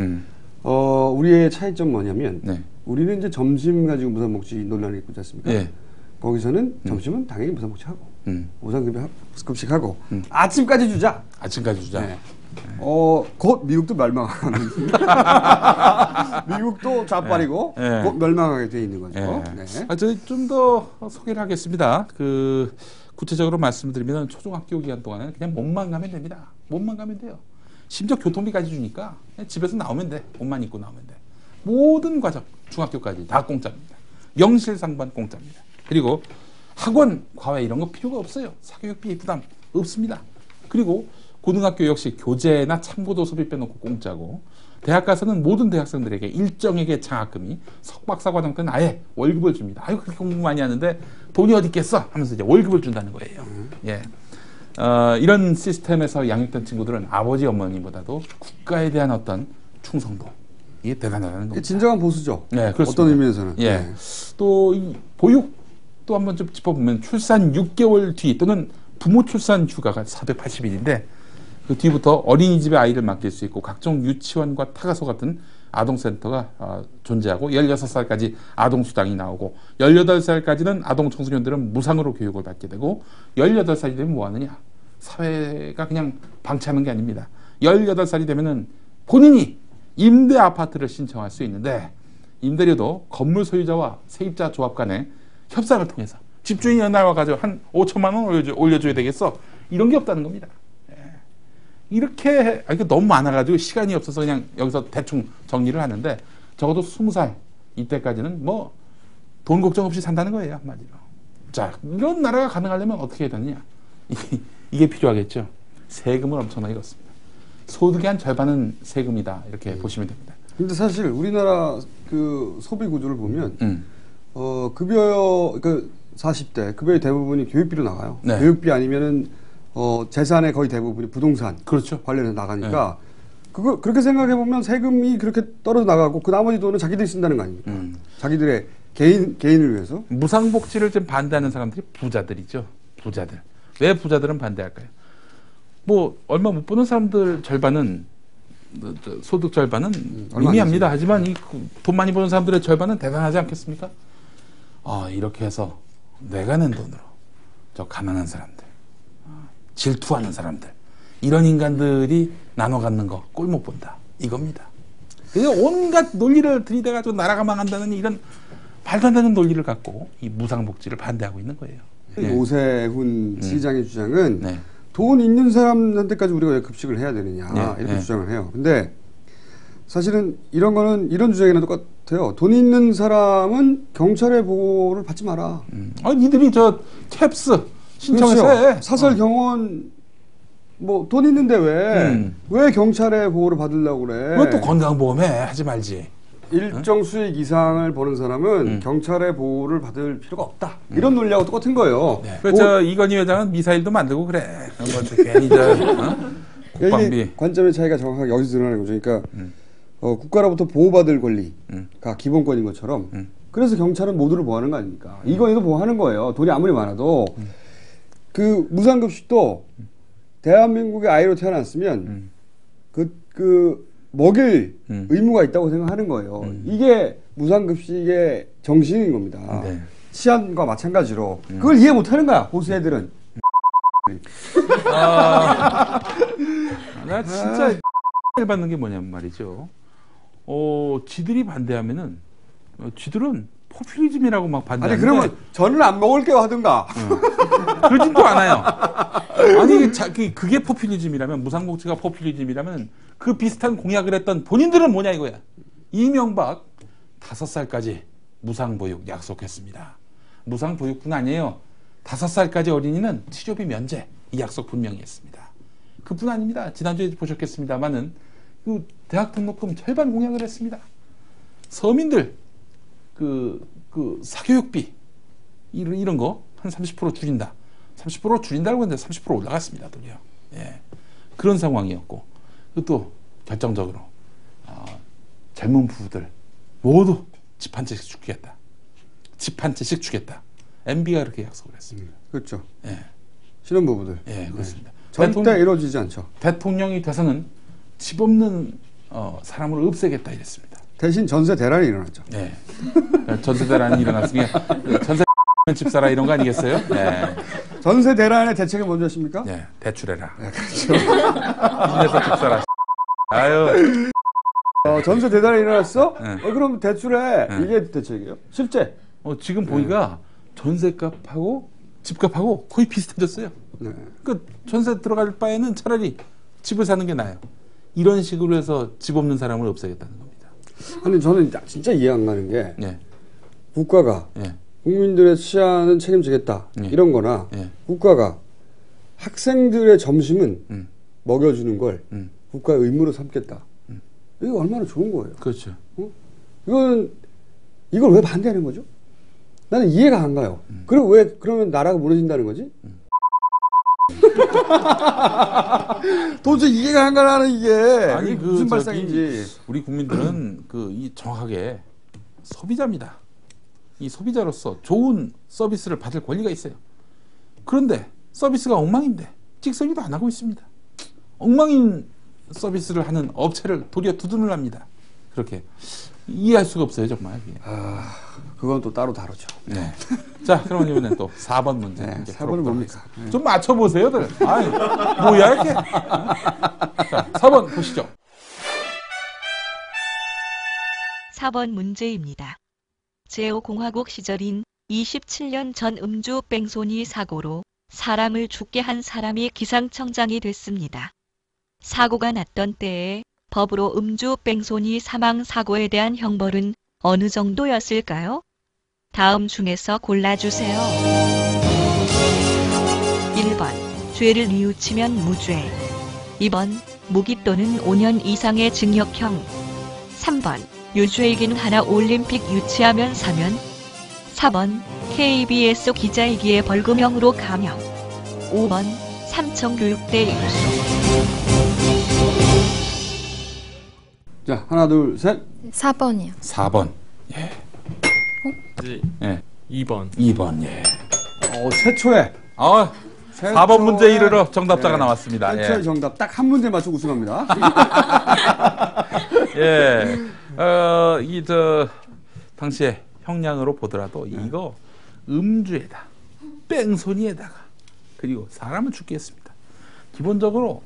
우리의 차이점 뭐냐면 우리는 이제 점심 가지고 무상복지 논란이 있지 않습니까? 거기서는 점심은 당연히 무상복지 하고 무상급식하고 아침까지 주자. 아침까지 주자. 네. 곧 미국도 멸망하는. 미국도 좌빨이고 네. 곧 멸망하게 돼 있는 거죠. 네. 네. 저희 좀 더 소개를 하겠습니다. 구체적으로 말씀드리면 초중학교 기간 동안은 그냥 몸만 가면 됩니다. 몸만 가면 돼요. 심지어 교통비까지 주니까 그냥 집에서 나오면 돼. 옷만 입고 나오면 돼. 모든 과정, 중학교까지 다 공짜입니다. 명실상부한 공짜입니다. 그리고 학원, 과외 이런 거 필요가 없어요. 사교육비 부담 없습니다. 그리고 고등학교 역시 교재나 참고도 소비 빼놓고 공짜고, 대학 가서는 모든 대학생들에게 일정액의 장학금이 석박사 과정 때는 아예 월급을 줍니다. 아유, 그렇게 공부 많이 하는데 돈이 어디 있겠어? 하면서 이제 월급을 준다는 거예요. 예. 이런 시스템에서 양육된 친구들은 아버지 어머니보다도 국가에 대한 어떤 충성도, 이게 대단하다는 겁니다. 진정한 보수죠. 네, 그렇습니다. 어떤 의미에서는. 예. 네. 또 이 보육도 한번 좀 짚어보면 출산 6개월 뒤 또는 부모 출산 휴가가 480일인데 그 뒤부터 어린이집에 아이를 맡길 수 있고 각종 유치원과 타가소 같은 아동센터가 존재하고 16살까지 아동수당이 나오고 18살까지는 아동 청소년들은 무상으로 교육을 받게 되고 18살이 되면 뭐 하느냐? 사회가 그냥 방치하는 게 아닙니다. 18살이 되면은 본인이 임대 아파트를 신청할 수 있는데 임대료도 건물 소유자와 세입자 조합 간의 협상을 통해서 집주인이 나와가지고 한 5천만 원 올려줘야 되겠어. 이런 게 없다는 겁니다. 이렇게 이게 너무 많아가지고 시간이 없어서 그냥 여기서 대충 정리를 하는데 적어도 20살 이때까지는 뭐 돈 걱정 없이 산다는 거예요, 한마디로. 자, 이런 나라가 가능하려면 어떻게 해야 되느냐? 이게 필요하겠죠. 세금을 엄청나게 걷습니다. 소득의 한 절반은 세금이다, 이렇게 보시면 됩니다. 근데 사실 우리나라 그 소비 구조를 보면 급여 그 40대 급여의 대부분이 교육비로 나가요. 네. 교육비 아니면은 재산의 거의 대부분이 부동산 그렇죠. 관련해서 나가니까 그렇게 생각해 보면 세금이 그렇게 떨어져 나가고 그 나머지 돈은 자기들이 쓴다는 거 아닙니까? 자기들의 개인을 위해서. 무상복지를 좀 반대하는 사람들이 부자들이죠. 부자들. 왜 부자들은 반대할까요? 뭐 얼마 못 버는 사람들 절반은 소득 절반은 미미합니다. 하지만 돈 많이 버는 사람들의 절반은 대단하지 않겠습니까? 이렇게 해서 내가 낸 돈으로 저 가난한 사람들, 질투하는 사람들, 이런 인간들이 나눠 갖는 거 꼴 못 본다, 이겁니다. 그래서 온갖 논리를 들이대가지고 나라가 망한다는 이런 말도 안 되는 논리를 갖고 이 무상복지를 반대하고 있는 거예요. 네. 오세훈 시장의 주장은 돈 있는 사람한테까지 우리가 왜 급식을 해야 되느냐 이렇게 주장을 해요. 근데 사실은 이런 거는 이런 주장이랑 똑같아요. 돈 있는 사람은 경찰의 보호를 받지 마라. 니들이 저 캡스 신청해서 그렇죠. 사설 경원 뭐 돈 있는데 왜 경찰의 보호를 받으려고 그래? 왜 또 건강보험해? 하지 말지. 일정 수익 이상을 버는 사람은 경찰의 보호를 받을 필요가 없다. 이런 논리하고 똑같은 거예요. 네. 그래서 이건희 회장은 미사일도 만들고 그래. 괜히 국방비. 관점의 차이가 정확하게 여기서 드러나는 거죠. 그러니까 국가로부터 보호받을 권리가 기본권인 것처럼 그래서 경찰은 모두를 보호하는 거 아닙니까? 이건희도 보호하는 거예요. 돈이 아무리 많아도. 그 무상급식도 대한민국의 아이로 태어났으면 먹일 의무가 있다고 생각하는 거예요. 이게 무상급식의 정신인 겁니다. 네. 치안과 마찬가지로 그걸 이해 못하는 거야, 보수 애들은. 나 진짜 받는 게 뭐냐면 말이죠. 지들이 반대하면은 지들은 포퓰리즘이라고 막 반대하는데. 아니 그러면 저는 안 먹을게요 하든가. 그러지도 않아요. 아니 그게 포퓰리즘이라면, 무상복지가 포퓰리즘이라면 그 비슷한 공약을 했던 본인들은 뭐냐 이거야. 이명박 5살까지 무상보육 약속했습니다. 무상보육뿐 아니에요. 5살까지 어린이는 치료비 면제, 이 약속 분명히 했습니다. 그뿐 아닙니다. 지난주에 보셨겠습니다만은 그 대학 등록금 절반 공약을 했습니다. 서민들 그 사교육비 이런 거 한 30% 줄인다. 30% 줄인다고 했는데 30% 올라갔습니다. 도리어. 예. 그런 상황이었고, 또 결정적으로 젊은 부부들 모두 집 한 채씩 주겠다. 집 한 채씩 주겠다. MB가 그렇게 약속을 했습니다. 그렇죠. 예. 신혼부부들. 예, 그렇습니다. 절대 이루어지지 않죠. 대통령이 돼서는 집 없는 사람을 없애겠다 이랬습니다. 대신 전세 대란이 일어났죠. 네. 전세 대란이 일어났으면 전세 집 사라 이런 거 아니겠어요? 네. 전세 대란의 대책이 뭔지 아십니까? 네, 대출해라. 네, 그렇죠. 빚내서 집사라. 아유. 전세 대란이 일어났어? 네. 그럼 대출해. 네. 이게 대책이에요. 실제. 지금 보니까 전세값하고 집값하고 거의 비슷해졌어요. 네. 그 전세 들어갈 바에는 차라리 집을 사는 게 나아요. 이런 식으로 해서 집 없는 사람을 없애겠다는 겁니다. 아니 저는 진짜 이해 안 가는 게 네. 국가가 네. 국민들의 치안은 책임지겠다 네. 이런 거나 네. 국가가 학생들의 점심은 먹여주는 걸 국가의 의무로 삼겠다. 이거 얼마나 좋은 거예요. 그렇죠. 이걸 왜 반대하는 거죠? 나는 이해가 안 가요. 그리고 왜 그러면 나라가 무너진다는 거지? 도저히 이해가 안 가라는 이게. 아니 무슨 발상인지. 우리 국민들은 이 정확하게 소비자입니다. 이 소비자로서 좋은 서비스를 받을 권리가 있어요. 그런데 서비스가 엉망인데 찍소리도 안 하고 있습니다. 엉망인 서비스를 하는 업체를 도리어 두둔을 합니다. 그렇게 이해할 수가 없어요, 정말. 그건 또 따로 다루죠. 네. 자, 그러면 이번엔 또 4번 문제. 네, 4번은 뭡니까? 좀 맞춰보세요들. 아이, 뭐야, 이렇게. 자, 4번 보시죠. 4번 문제입니다. 제5공화국 시절인 27년 전 음주 뺑소니 사고로 사람을 죽게 한 사람이 기상청장이 됐습니다. 사고가 났던 때에 법으로 음주 뺑소니 사망 사고에 대한 형벌은 어느 정도였을까요? 다음 중에서 골라주세요. 1번, 죄를 뉘우치면 무죄. 2번, 무기 또는 5년 이상의 징역형. 3번, 유죄이긴 하나 올림픽 유치하면 사면. 4번, KBS 기자이기에 벌금형으로 감형. 5번, 삼청교육대 입소. 자, 하나, 둘, 셋. 4번이요. 4번. 예. 예. 2번. 2번. 예. 최초에. 4번 문제 이르러 정답자가 나왔습니다. 최초의 예. 정답. 딱 한 문제 맞추고 우승합니다. 예. 당시에 형량으로 보더라도 이거 음주에다, 뺑소니에다가, 그리고 사람을 죽게 했습니다. 기본적으로,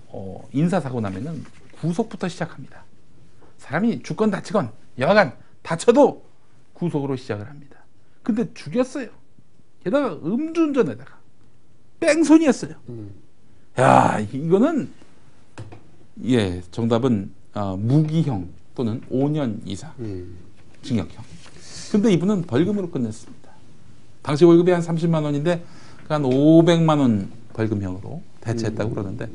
인사사고 나면은 구속부터 시작합니다. 사람이 죽건 다치건, 여하간 다쳐도 구속으로 시작을 합니다. 근데 죽였어요. 게다가 음주운전에다가, 뺑소니였어요. 야, 이거는, 예, 정답은, 무기형 또는 5년 이상 징역형. 근데 이분은 벌금으로 끝냈습니다. 당시 월급이 한 30만 원인데 한 500만 원 벌금형으로 대체했다고 그러는데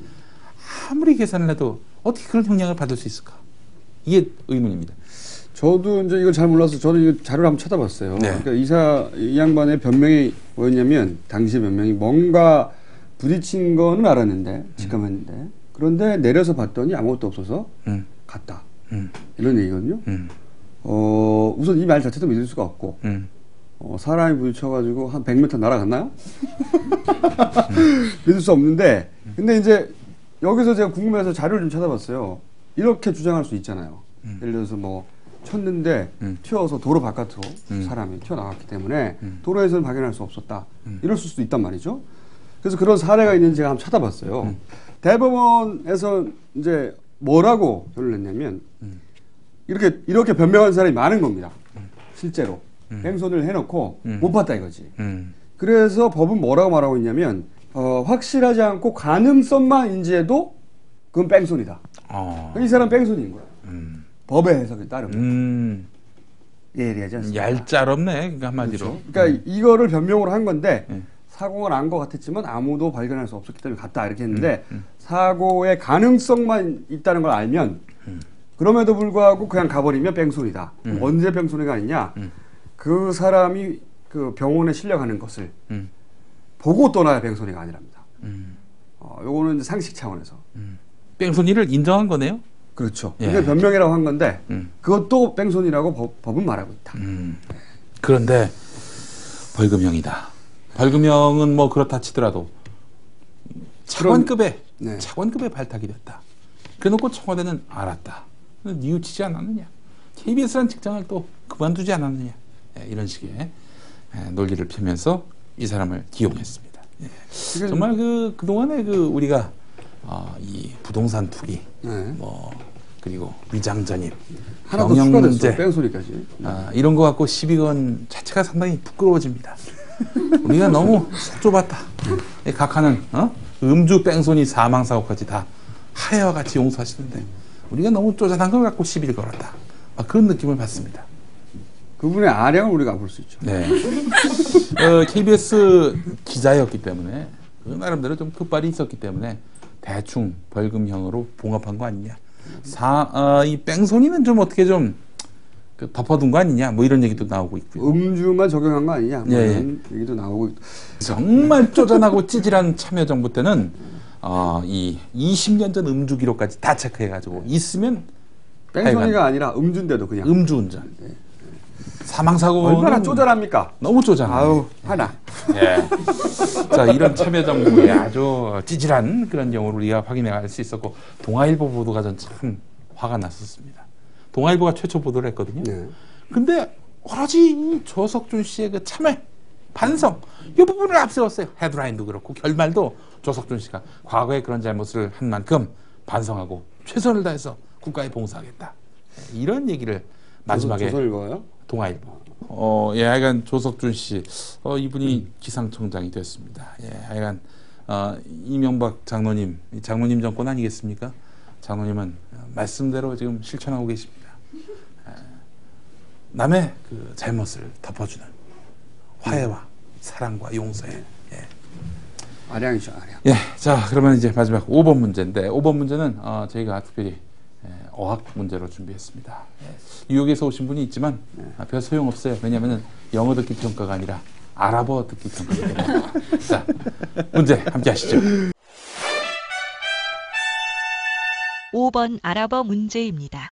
아무리 계산을 해도 어떻게 그런 형량을 받을 수 있을까? 이게 의문입니다. 저도 이제 이걸 잘 몰라서 저는 이 자료를 한번 찾아봤어요. 네. 그러니까 이 양반의 변명이 뭐였냐면 당시 변명이 뭔가 부딪힌 거는 알았는데 직감했는데 그런데 내려서 봤더니 아무것도 없어서 갔다. 이런 얘기거든요. 우선 이 말 자체도 믿을 수가 없고 사람이 부딪혀가지고 한 100m 날아갔나요? 믿을 수 없는데 근데 이제 여기서 제가 궁금해서 자료를 좀 찾아봤어요. 이렇게 주장할 수 있잖아요. 예를 들어서 뭐 쳤는데 튀어서 도로 바깥으로 사람이 튀어나갔기 때문에 도로에서는 발견할 수 없었다. 이럴 수도 있단 말이죠. 그래서 그런 사례가 있는지 제가 한번 찾아봤어요. 대법원에서 이제 뭐라고 결론을 냈냐면 이렇게 변명한 사람이 많은 겁니다. 실제로. 뺑소니를 해놓고 못 봤다 이거지. 그래서 법은 뭐라고 말하고 있냐면 확실하지 않고 가능성만 인지해도 그건 뺑소니다. 이 사람 뺑소니인 거야. 법의 해석에 따르면. 예리하지 않습니까? 얄짤없네, 그러니까 한마디로. 그렇죠. 그러니까 이거를 변명으로 한 건데 사고가 난 것 같았지만 아무도 발견할 수 없었기 때문에 갔다 이렇게 했는데 사고의 가능성만 있다는 걸 알면 그럼에도 불구하고 그냥 가버리면 뺑소니다. 언제 뺑소니가 아니냐? 그 사람이 그 병원에 실려가는 것을 보고 떠나야 뺑소니가 아니랍니다. 요거는 이제 상식 차원에서. 뺑소니를 인정한 거네요? 그렇죠. 예. 그게 변명이라고 한 건데 그것도 뺑소니라고 법은 말하고 있다. 그런데 벌금형이다. 벌금형은 뭐 그렇다 치더라도 차관급의 네. 차관급의 발탁이 됐다. 그래놓고 청와대는 알았다. 뉘우치지 않았느냐. KBS라는 직장을 또 그만두지 않았느냐. 이런 식의 논리를 펴면서 이 사람을 기용했습니다. 예. 정말 그동안에 우리가 이 부동산 투기, 네. 그리고 위장 전입, 하나 더 추가됐어. 뺑소니까지. 이런 거 갖고 시비 건 자체가 상당히 부끄러워집니다. 우리가 너무 속 좁았다. 각하는 음주 뺑소니 사망사고까지 다 하야와 같이 용서하시는데 우리가 너무 쪼잔한 걸 갖고 시비를 걸었다. 그런 느낌을 받습니다. 그분의 아량을 우리가 볼 수 있죠. 네. KBS 기자였기 때문에 나름대로 좀 끝발이 있었기 때문에 대충 벌금형으로 봉합한 거 아니냐. 이 뺑소니는 좀 어떻게 좀 덮어둔 거 아니냐. 뭐 이런 얘기도 나오고 있고요. 음주만 적용한 거 아니냐. 뭐 예. 이런 얘기도 나오고 있고. 정말 쪼잔하고 찌질한 참여정부 때는 이 20년 전 음주 기록까지 다 체크해가지고 있으면 뺑소니가 아니라 음주인데도 그냥. 음주운전. 네. 사망사고 얼마나 쪼잔합니까? 너무 쪼잔. 아우 하나. 예. 자, 이런 참여정부의 아주 찌질한 그런 경우를 우리가 확인해 갈 수 있었고 동아일보 보도가 전 참 화가 났었습니다. 동아일보가 최초 보도를 했거든요. 네. 근데 오로지 이 조석준 씨의 그 참회, 반성 이 부분을 앞세웠어요. 헤드라인도 그렇고 결말도 조석준 씨가 과거에 그런 잘못을 한 만큼 반성하고 최선을 다해서 국가에 봉사하겠다. 이런 얘기를 마지막에 조선일보요? 동아일보. 예, 하여간 조석준 씨, 이분이 기상청장이 됐습니다. 예, 하여간 이명박 장로님 정권 아니겠습니까? 장로님은 말씀대로 지금 실천하고 계십니다. 남의 그 잘못을 덮어주는 화해와 사랑과 용서에. 예. 아량이죠, 아량. 예, 자 그러면 이제 마지막 5번 문제인데 5번 문제는 저희가 특별히 어학 문제로 준비했습니다. 뉴욕에서 오신 분이 있지만 별 소용없어요. 왜냐하면 영어 듣기 평가가 아니라 아랍어 듣기 평가이기 때문에. 자, 문제 함께 하시죠. 5번 아랍어 문제입니다.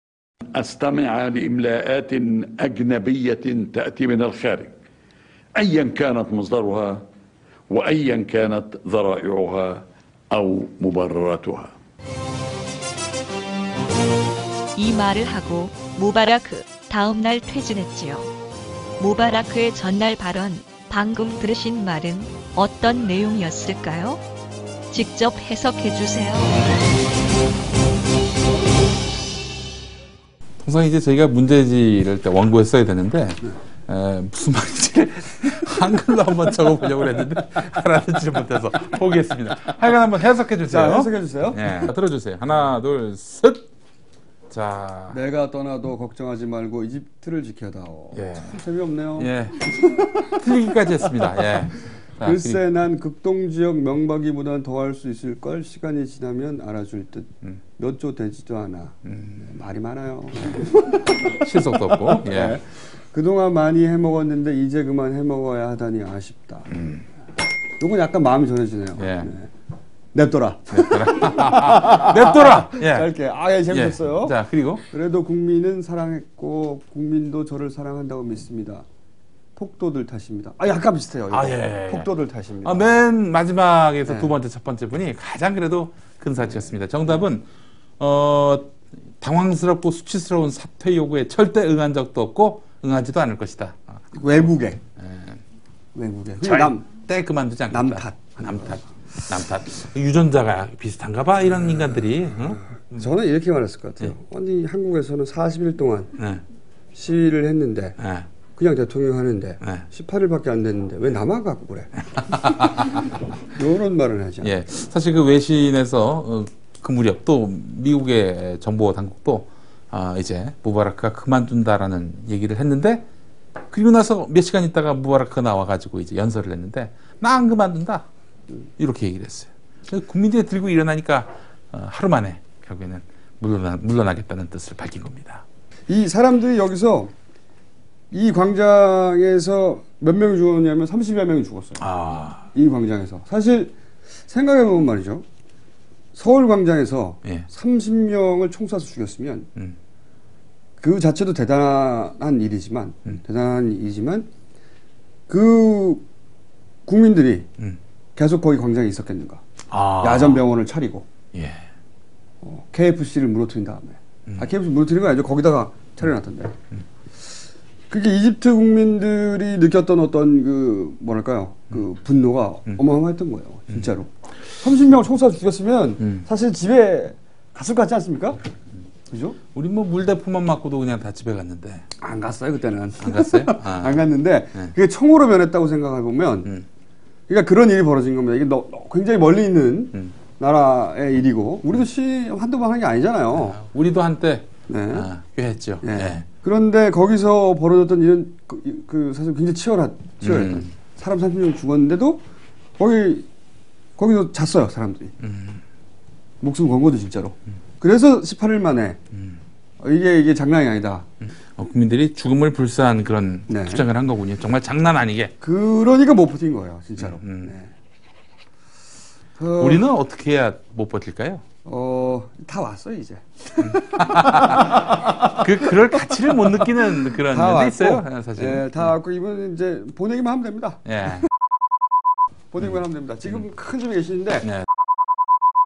أستمع لإملاءات أجنبية تأتي من الخارج أيا كانت مصدرها وأيا كانت ذرائعها أو مبرراتها. 이 말을 하고 무바라크 다음 날 퇴진했지요. 무바라크의 전날 발언, 방금 들으신 말은 어떤 내용이었을까요? 직접 해석해 주세요. 통상 이제 저희가 문제지를 때 원고에 써야 되는데 무슨 말인지 한글로 한번 적어보려고 했는데 알아듣지 못해서 포기했습니다. 하여간 한번 해석해 주세요. 자, 해석해 주세요. 네, 들어주세요. 하나, 둘, 셋. 자, 내가 떠나도 걱정하지 말고 이집트를 지켜다오. 예. 참 재미없네요. 예, 틀리기까지 했습니다. 예. 자, 글쎄 난 극동지역 명박이보단 더 할 수 있을 걸. 시간이 지나면 알아줄 듯. 몇 조 되지도 않아. 말이 많아요. 실속도 없고. 예. 네. 그동안 많이 해먹었는데 이제 그만 해먹어야 하다니 아쉽다. 요건 약간 마음이 전해지네요. 예. 네. 냅둬라. 냅둬라. 예. 짧게. 예, 재밌었어요. 예. 자, 그리고 그래도 국민은 사랑했고 국민도 저를 사랑한다고 믿습니다. 폭도들 탓입니다. 약간 비슷해요. 이거. 예. 폭도들 탓입니다. 맨 마지막에서 네. 두 번째, 첫 번째 분이 가장 그래도 근사치였습니다. 정답은 당황스럽고 수치스러운 사퇴 요구에 절대 응한 적도 없고 응하지도 않을 것이다. 외국에. 외국에. 절대 그만두지 않겠다. 남 탓. 유전자가 비슷한가 봐, 이런 인간들이. 저는 이렇게 말했을 것 같아요. 아니, 한국에서는 40일 동안 시위를 했는데 그냥 대통령 하는데 18일밖에 안 됐는데 왜 나만 갖고 그래? 이런 말을 하죠. 예, 사실 그 외신에서 그 무렵 또 미국의 정보 당국도 이제 무바라크가 그만둔다라는 얘기를 했는데 그리고 나서 몇 시간 있다가 무바라크가 나와가지고 이제 연설을 했는데 나 안 그만둔다 이렇게 얘기를 했어요. 국민들이 들고 일어나니까 하루 만에 결국에는 물러나겠다는 뜻을 밝힌 겁니다. 이 사람들이 여기서 이 광장에서 몇 명이 죽었냐면 30여 명이 죽었어요. 이 광장에서. 사실 생각해보면 말이죠. 서울 광장에서 30명을 총 쏴서 죽였으면 그 자체도 대단한 일이지만 그 국민들이 계속 거기 광장에 있었겠는가. 야전병원을 차리고 KFC를 무너뜨린 다음에 KFC 무너뜨린 건 아니죠. 거기다가 차려놨던데 그게 이집트 국민들이 느꼈던 어떤 그 뭐랄까요? 그 분노가 어마어마했던 거예요. 진짜로. 30명을 총쏴서 죽였으면 사실 집에 갔을 것 같지 않습니까? 그죠? 우리 뭐 물대포만 맞고도 그냥 다 집에 갔는데. 안 갔어요, 그때는. 안 갔어요? 아. 안 갔는데 그게 총으로 변했다고 생각해 보면 그러니까 그런 일이 벌어진 겁니다. 이게 굉장히 멀리 있는 나라의 일이고 우리도 한두 번 한 게 아니잖아요. 우리도 한때 네. 꽤 했죠. 네. 네. 그런데 거기서 벌어졌던 일은 그 사실 굉장히 치열했던 사람 30명 죽었는데도 거기서 잤어요, 사람들이. 목숨 건 거죠, 진짜로. 그래서 18일 만에 이게 장난이 아니다. 국민들이 죽음을 불사한 그런 네. 투쟁을 한 거군요. 정말 장난 아니게. 그러니까 못 버틴 거예요, 진짜로. 네. 우리는 어떻게 해야 못 버틸까요? 다 왔어요, 이제. 그럴 가치를 못 느끼는 그런 면도 있어요, 사실. 네, 다 왔고, 이번 이제 보내기만 하면 됩니다. 예. 보내기만 하면 됩니다. 지금 큰 집에 계시는데, 네.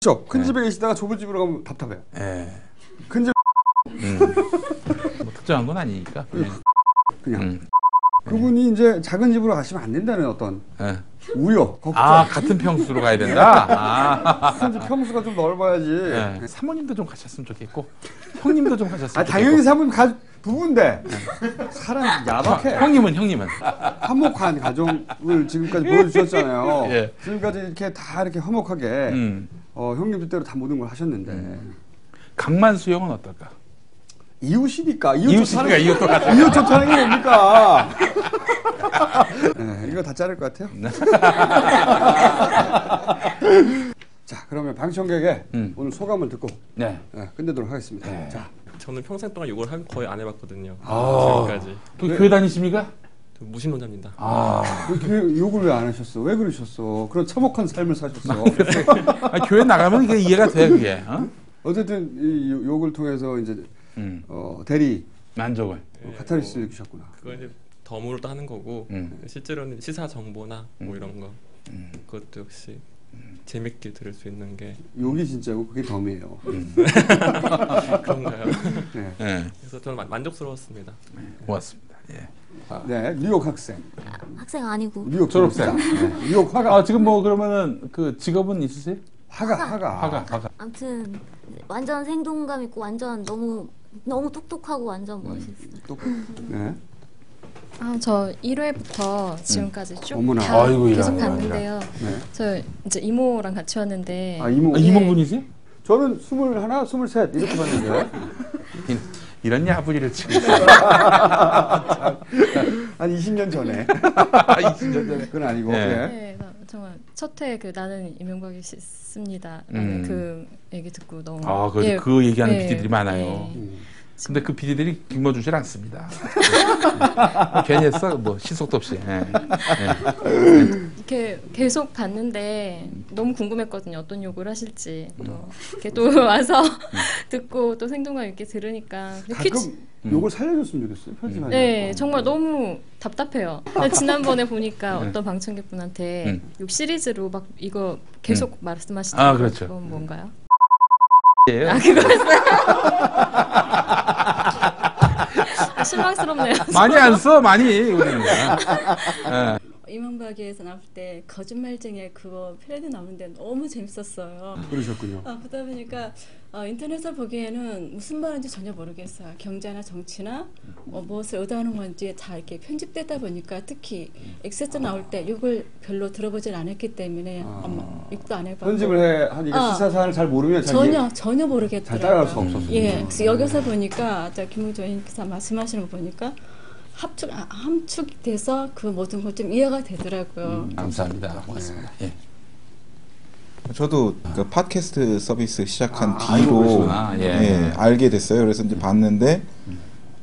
그렇죠? 큰 집에 계시다가 좁은 집으로 가면 답답해요. 예. 큰 집, 뭐 특정한 건 아니니까. 그냥. 그분이 이제 작은 집으로 가시면 안 된다는 어떤 예. 우려, 걱정. 같은 평수로 가야 된다? 큰 집 평수가 좀 넓어야지. 예. 사모님도 좀 가셨으면 좋겠고, 형님도 좀 가셨으면 좋겠고. 당연히 사모님 부부인데, 사람 야박해. 형님은. 화목한 가정을 지금까지 보여주셨잖아요. 예. 지금까지 이렇게 다 이렇게 화목하게, 형님 뜻대로 다 모든 걸 하셨는데. 강만수 형은 어떨까? 이웃이니까. 이웃 똑같아. 이웃 좋다는 게 뭡니까? 네, 이거 다 자를 것 같아요. 자, 그러면 방청객의 오늘 소감을 듣고 끝내도록 하겠습니다. 네. 자, 저는 평생 동안 욕을 거의 안 해봤거든요. 지금까지. 또 교회 다니십니까? 무신론자입니다. 그 욕을 왜 안 하셨어? 왜 그러셨어? 그런 참혹한 삶을 사셨어. 교회 나가면 이게 이해가 돼, 그게. 어쨌든 이 욕을 통해서 이제 대리 만족을 카타르시스를 느끼셨구나. 그거 이제 덤으로 하는 거고 실제로는 시사 정보나 뭐 이런 거 그것도 역시 재밌게 들을 수 있는 게 욕이 진짜고 그게 덤이에요. 그런가요? 네. 그래서 저는 만족스러웠습니다. 고맙습니다. 예. 네, 뉴욕 학생. 학생 아니고 뉴욕 졸업생. 네. 뉴욕 화가. 지금 뭐 그러면은 그 직업은 있으세요? 화가. 아무튼 완전 생동감 있고 완전 너무 똑똑하고 완전 멋있어요. 네. 저 1회부터 지금까지 쭉 어머나. 다 아이고, 계속 이런, 봤는데요. 네. 저 이제 이모랑 같이 왔는데 이모분이세요? 저는 21, 23 이렇게 봤는데. 이런 야부리를 치고 있어요. 한 20년 전에. 20년 전에. 그건 아니고. 네, 정말 첫회 그 나는 이명박이 싫습니다라는 그 얘기 듣고 너무 그 얘기하는 PD들이 많아요. 근데 그 PD들이 김어주질 않습니다. 괜히 했어, 뭐 시속도 없이. 이렇게 계속 봤는데 너무 궁금했거든요. 어떤 욕을 하실지. 또 이렇게 또 와서 듣고 또 생동감 있게 들으니까. 가끔 욕을 살려줬으면 좋겠어요. 편집하는. 네, 정말 너무 답답해요. 지난번에 보니까 어떤 방청객분한테 욕 시리즈로 막 이거 계속 말씀하시더라고요. 그렇죠. 그건 뭔가요? 그거였어요. 실망스럽네요. 많이 안 써, 많이 우리는. 이명박에서 나올 때 거짓말쟁이 그거 패러디 나오는데 너무 재밌었어요. 그러셨군요. 그러다 보니까 인터넷을 보기에는 무슨 말인지 전혀 모르겠어요. 경제나 정치나 무엇을 의도하는 건지 다 이렇게 편집되다 보니까 특히 엑세트 나올 때 욕을 별로 들어보질 않았기 때문에 욕도 안 해봤고 편집을 하니까 시사 사안을 잘 모르면 전혀 모르겠더라고요. 잘 따라갈 수 없었어요. 예, 그래서 여기서 보니까 김웅조님께서 말씀하시는 거 보니까 함축돼서 그 모든 걸 좀 이해가 되더라고요. 감사합니다. 고맙습니다. 예. 저도 그 팟캐스트 서비스 시작한 뒤로 알게 됐어요. 그래서 이제 봤는데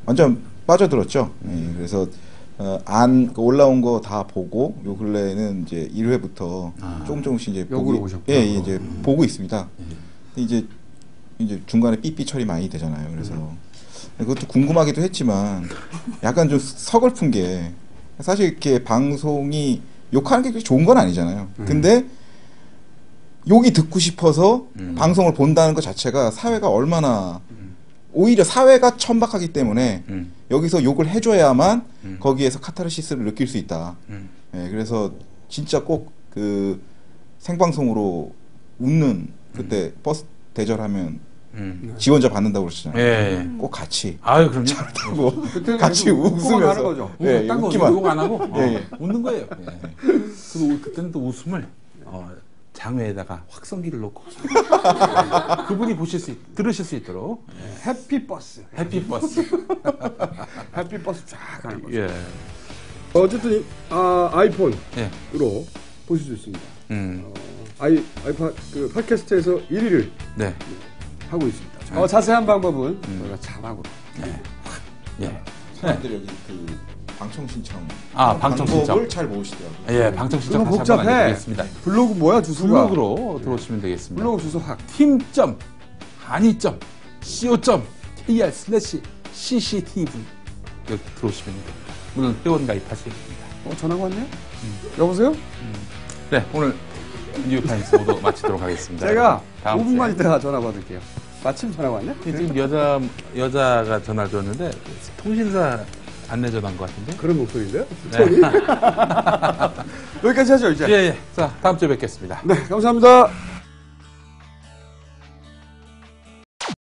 완전 빠져들었죠. 그래서 올라온 거 다 보고 요 근래에는 이제 1회부터 조금씩 이제 이제 보고 있습니다. 이제 중간에 삐삐 처리 많이 되잖아요. 그래서 그것도 궁금하기도 했지만 약간 좀 서글픈 게 사실 이렇게 방송이 욕하는 게 그렇게 좋은 건 아니잖아요. 근데 욕이 듣고 싶어서 방송을 본다는 것 자체가 사회가 얼마나 오히려 사회가 천박하기 때문에 여기서 욕을 해줘야만 거기에서 카타르시스를 느낄 수 있다. 예, 그래서 진짜 꼭 그 생방송으로 웃는 그때 버스 대절하면 지원자 받는다고 그러시잖아요. 예. 꼭 같이. 아유, 그럼요. 잘하고 같이 웃으면서. 하는 거죠. 예, 딴거 웃기만. 욕 안 하고 예. 웃는 거예요. 예. 그리고 그때는 또 웃음을 장외에다가 확성기를 놓고 그분이 들으실 수 있도록 해피버스. 해피버스. 해피버스 쫙 가는 거죠. 예. 어쨌든 아이폰으로 예. 보실 수 있습니다. 아이팟 그 팟캐스트에서 1위를 네. 하고 있습니다. 자세한 방법은 저희가 자막으로. 예. 사람들이 여기 그 방청 신청. 방청 신청. 방법을 잘 모르시더라고요. 예, 방청 신청 너무 다시 한번 복잡해. 알려드리겠습니다. 블로그 뭐야 주소가? 블로그로 들어오시면 되겠습니다. 블로그 주소 확. team.한이.co.kr/cctv 여기 들어오시면 됩니다. 물론 회원 가입하시면 됩니다. 전화가 왔네? 여보세요? 네, 오늘 뉴타임스 모두 마치도록 하겠습니다. 제가 다음 5분만 주에. 있다가 전화 받을게요. 마침 전화가 왔네? 지금 여자가 전화 줬는데 통신사 안내 전화인 것 같은데? 그런 목소리인데요? 네. 여기까지 하죠 이제. 예. 자, 다음 주에 뵙겠습니다. 네, 감사합니다.